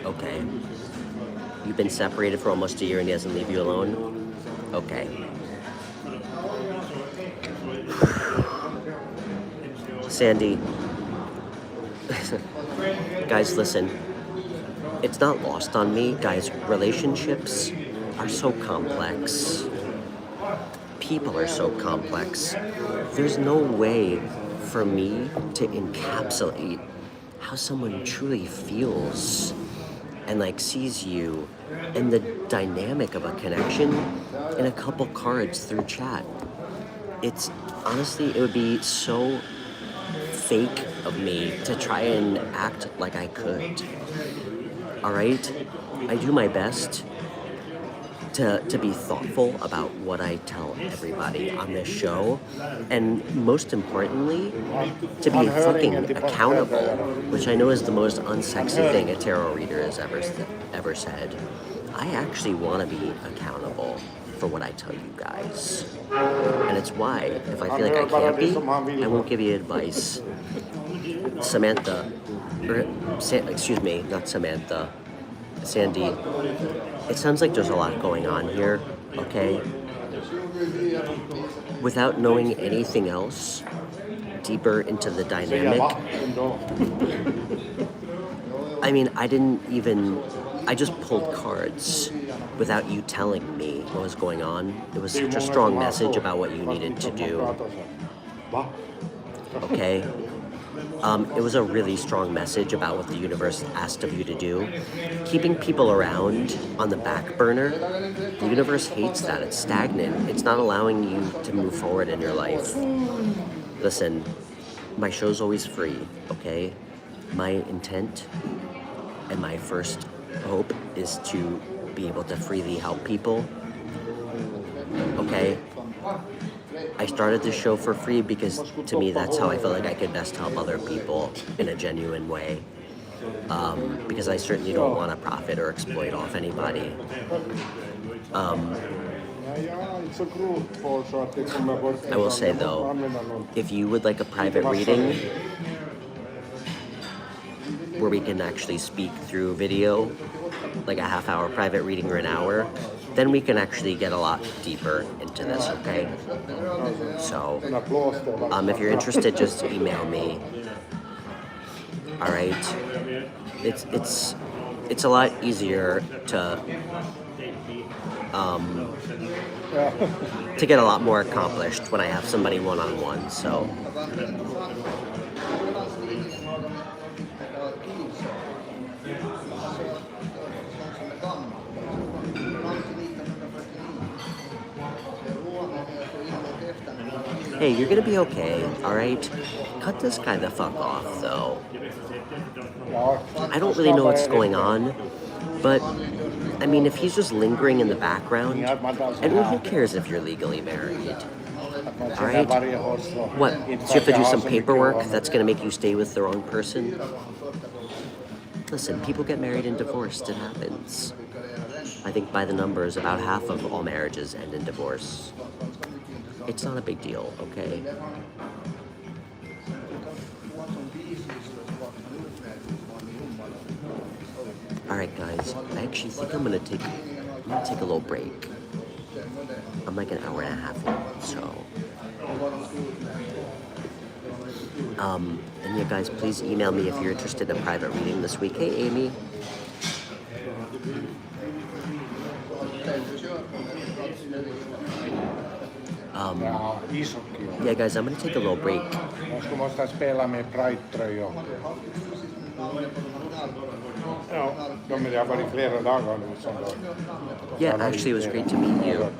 Okay. You've been separated for almost a year and he doesn't leave you alone? Okay. Sandy. Guys, listen. It's not lost on me. Guys, relationships are so complex. People are so complex. There's no way for me to encapsulate how someone truly feels and like sees you and the dynamic of a connection in a couple cards through chat. It's honestly, it would be so fake of me to try and act like I could. All right? I do my best to be thoughtful about what I tell everybody on this show, and most importantly, to be fucking accountable, which I know is the most unsexy thing a tarot reader has ever said. I actually want to be accountable for what I tell you guys, and it's why if I feel like I can't be, I won't give you advice. Samantha, excuse me, not Samantha, Sandy, it sounds like there's a lot going on here, okay? Without knowing anything else deeper into the dynamic, I mean, I just pulled cards without you telling me what was going on. It was such a strong message about what you needed to do, okay? It was a really strong message about what the universe asked of you to do. Keeping people around on the back burner, the universe hates that. It's stagnant. It's not allowing you to move forward in your life. Listen, my show's always free, okay? My intent and my first hope is to be able to freely help people, okay? I started this show for free because to me that's how I feel like I could best help other people in a genuine way, because I certainly don't want to profit or exploit off anybody. I will say though, if you would like a private reading where we can actually speak through video, like a half-hour private reading or an hour, then we can actually get a lot deeper into this, okay? So, if you're interested, just email me. All right? It's a lot easier to get a lot more accomplished when I have somebody one-on-one, so. Hey, you're gonna be okay, alright? Cut this guy the fuck off, though. I don't really know what's going on, but, I mean, if he's just lingering in the background, and who cares if you're legally married? Alright? What, so you have to do some paperwork that's gonna make you stay with the wrong person? Listen, people get married and divorced, it happens. I think by the numbers, about half of all marriages end in divorce. It's not a big deal, okay? Alright guys, I actually think I'm gonna take a little break. I'm like an hour and a half in, so. And yeah guys, please email me if you're interested in a private reading this week. Hey Amy. Yeah guys, I'm gonna take a little break. Yeah, actually it was great to meet you.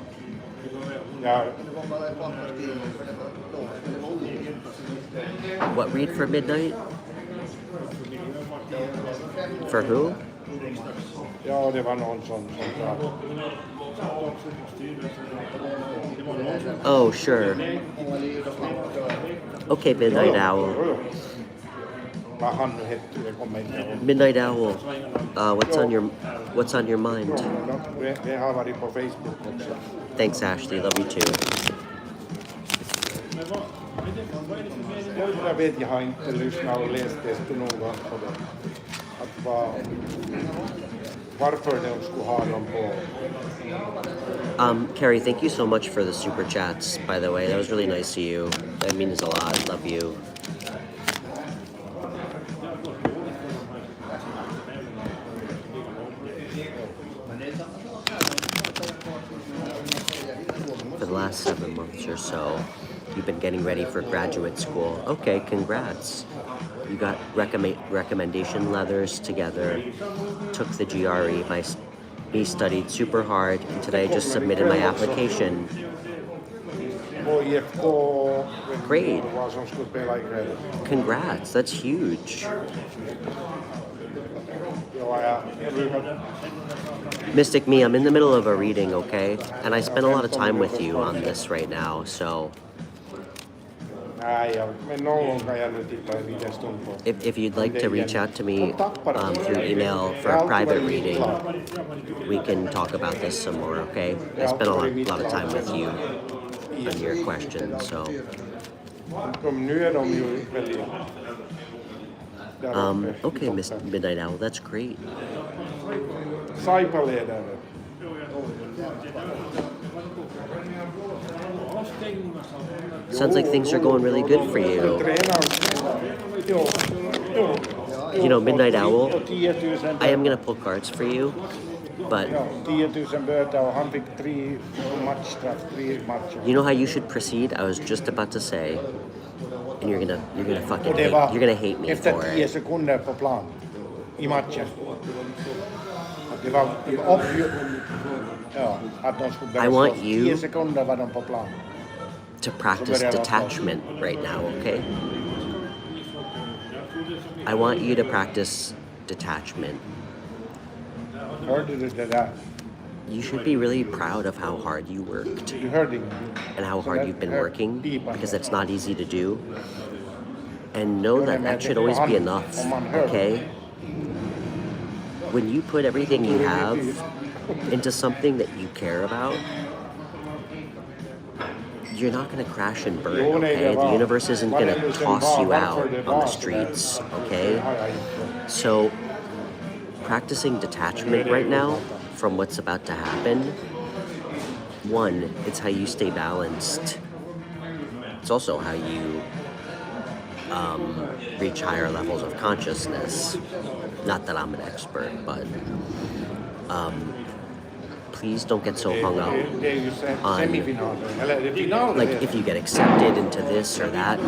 What, read for midnight? For who? Oh, sure. Okay, Midnight Owl. Midnight Owl. What's on your mind? Thanks, Ashley. Love you too. Jag vet, jag har inte lyssnat och läst det så noga på det. Varför de skulle ha dem på. Carrie, thank you so much for the super chats, by the way. That was really nice of you. That means a lot. Love you. For the last 7 months or so, you've been getting ready for graduate school. Okay, congrats. You got recommendation letters together, took the GRE. Me studied super hard, and today I just submitted my application. Great. Congrats, that's huge. Mystic Me, I'm in the middle of a reading, okay? And I spent a lot of time with you on this right now, so if you'd like to reach out to me through email for a private reading, we can talk about this some more, okay? I spent a lot of time with you on your questions, so. Okay, Miss Midnight Owl, that's great. Sounds like things are going really good for you. You know, Midnight Owl, I am going to pull cards for you, but you know how you should proceed? I was just about to say, and you're gonna fucking hate, you're gonna hate me for it. I want you to practice detachment right now, okay? I want you to practice detachment. You should be really proud of how hard you worked and how hard you've been working, because it's not easy to do. And know that that should always be enough, okay? When you put everything you have into something that you care about, you're not going to crash and burn, okay? The universe isn't going to toss you out on the streets, okay? So, practicing detachment right now from what's about to happen, one, it's how you stay balanced. It's also how you reach higher levels of consciousness. Not that I'm an expert, but please don't get so hung up on, like, if you get accepted into this or that.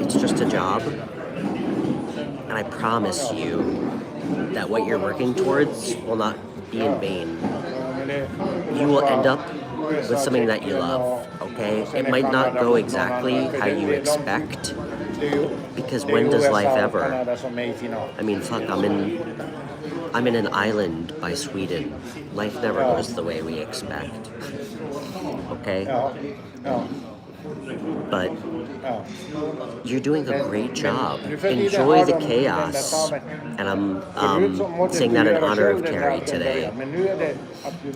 It's just a job. And I promise you that what you're working towards will not be in vain. You will end up with something that you love, okay? It might not go exactly how you expect, because when does life ever? I mean, fuck, I'm in an island by Sweden. Life never goes the way we expect, okay? But you're doing a great job. Enjoy the chaos. And I'm saying that in honor of Carrie today,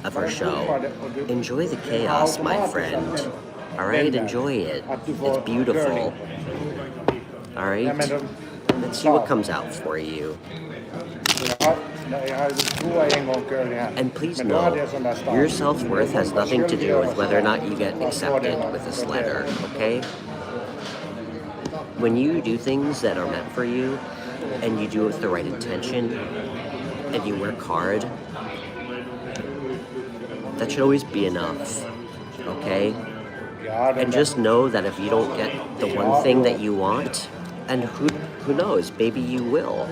of her show. Enjoy the chaos, my friend. All right, enjoy it. It's beautiful. All right? Let's see what comes out for you. And please know, your self-worth has nothing to do with whether or not you get accepted with this letter, okay? When you do things that are meant for you, and you do it with the right intention, and you work hard, that should always be enough, okay? And just know that if you don't get the one thing that you want, and who knows, maybe you will.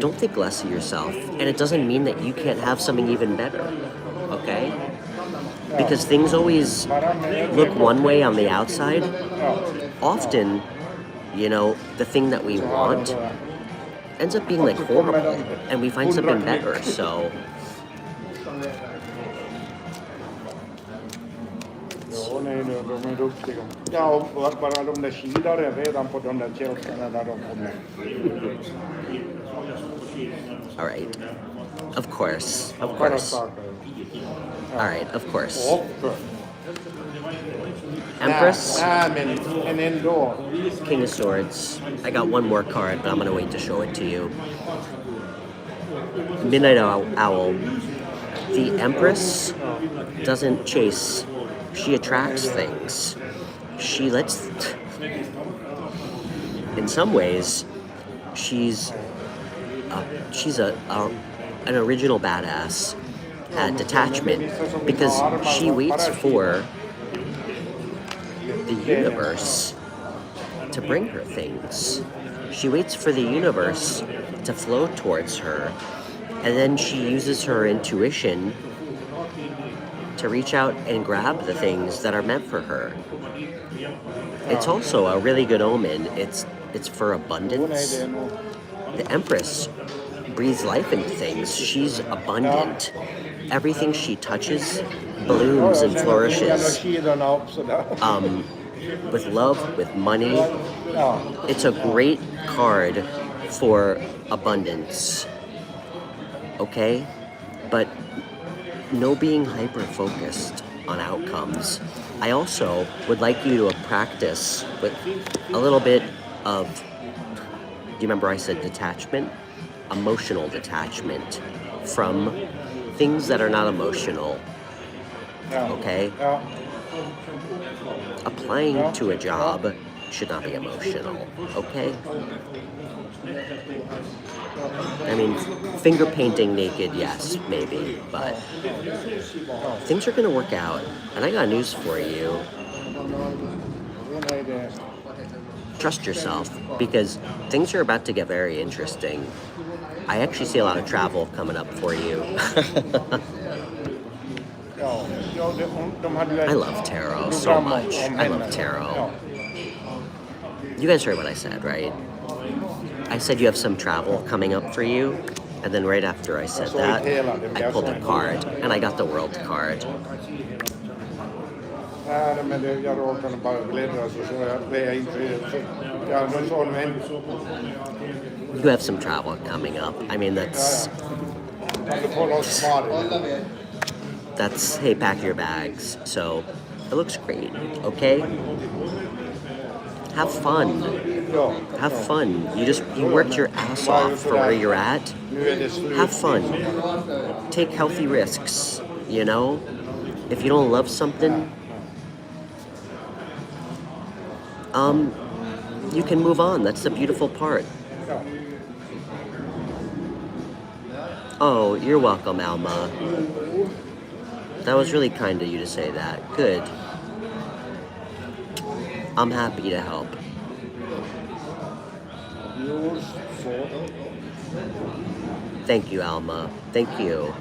Don't think less of yourself, and it doesn't mean that you can't have something even better, okay? Because things always look one way on the outside. Often, you know, the thing that we want ends up being like horrible, and we find something better, so. All right. Of course. All right, of course. Empress, King of Swords. I got one more card, but I'm gonna wait to show it to you. Midnight Owl. The Empress doesn't chase. She attracts things. She lets. In some ways, she's an original badass at detachment, because she waits for the universe to bring her things. She waits for the universe to flow towards her, and then she uses her intuition to reach out and grab the things that are meant for her. It's also a really good omen. It's for abundance. the Empress breathes life into things. She's abundant. Everything she touches blooms and flourishes. With love, with money. It's a great card for abundance. Okay? But no being hyper-focused on outcomes. I also would like you to practice with a little bit of, do you remember I said detachment? Emotional detachment from things that are not emotional. Okay? Applying to a job should not be emotional. Okay? I mean, finger painting naked, yes, maybe, but things are gonna work out. And I got news for you. Trust yourself, because things are about to get very interesting. I actually see a lot of travel coming up for you. I love tarot so much. I love tarot. You guys heard what I said, right? I said you have some travel coming up for you, and then right after I said that, I pulled a card, and I got the World card. You have some travel coming up. I mean, that's, hey, pack your bags. So, it looks great, okay? Have fun. Have fun. You worked your ass off for where you're at. Have fun. Take healthy risks, you know? If you don't love something, you can move on. That's the beautiful part. Oh, you're welcome, Alma. That was really kind of you to say that. Good. I'm happy to help. Thank you, Alma. Thank you.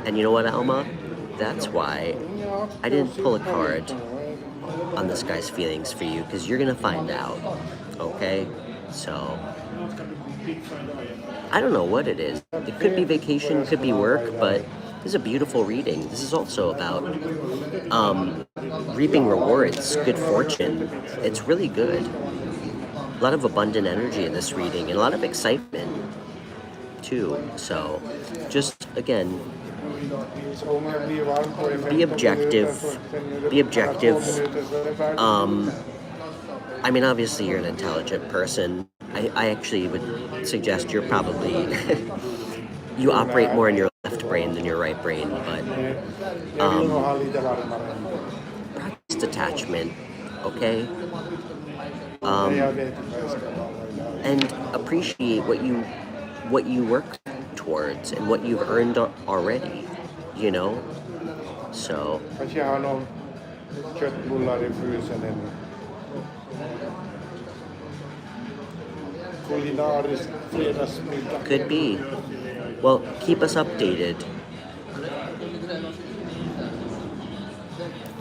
And you know what, Alma? That's why I didn't pull a card on this guy's feelings for you, because you're gonna find out. Okay? So, I don't know what it is. It could be vacation, it could be work, but this is a beautiful reading. This is also about reaping rewards, good fortune. It's really good. A lot of abundant energy in this reading, and a lot of excitement too. So, just again, be objective. Be objective. I mean, obviously you're an intelligent person. I actually would suggest you're probably you operate more in your left brain than your right brain, but practice detachment, okay? And appreciate what you work towards and what you've earned already, you know? So could be. Well, keep us updated.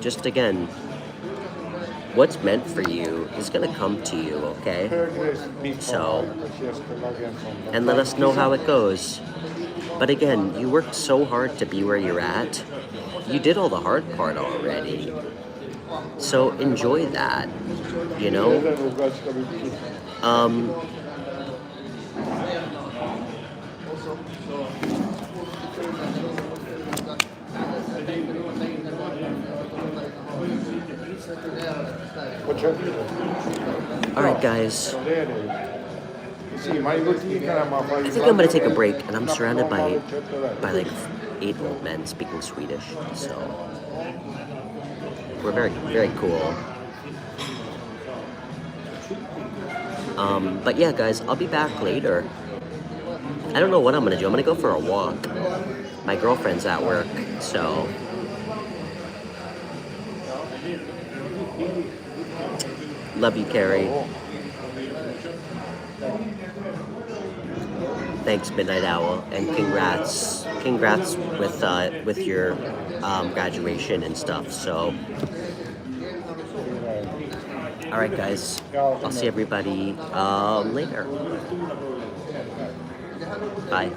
Just again, what's meant for you is gonna come to you, okay? So, and let us know how it goes. But again, you worked so hard to be where you're at. You did all the hard part already. So enjoy that, you know? Alright guys, I think I'm gonna take a break, and I'm surrounded by like 8 old men speaking Swedish, so we're very, very cool. But yeah guys, I'll be back later. I don't know what I'm gonna do. I'm gonna go for a walk. My girlfriend's at work, so love you, Carrie. Thanks, Midnight Owl, and congrats with your graduation and stuff. So, all right, guys, I'll see everybody later. Bye.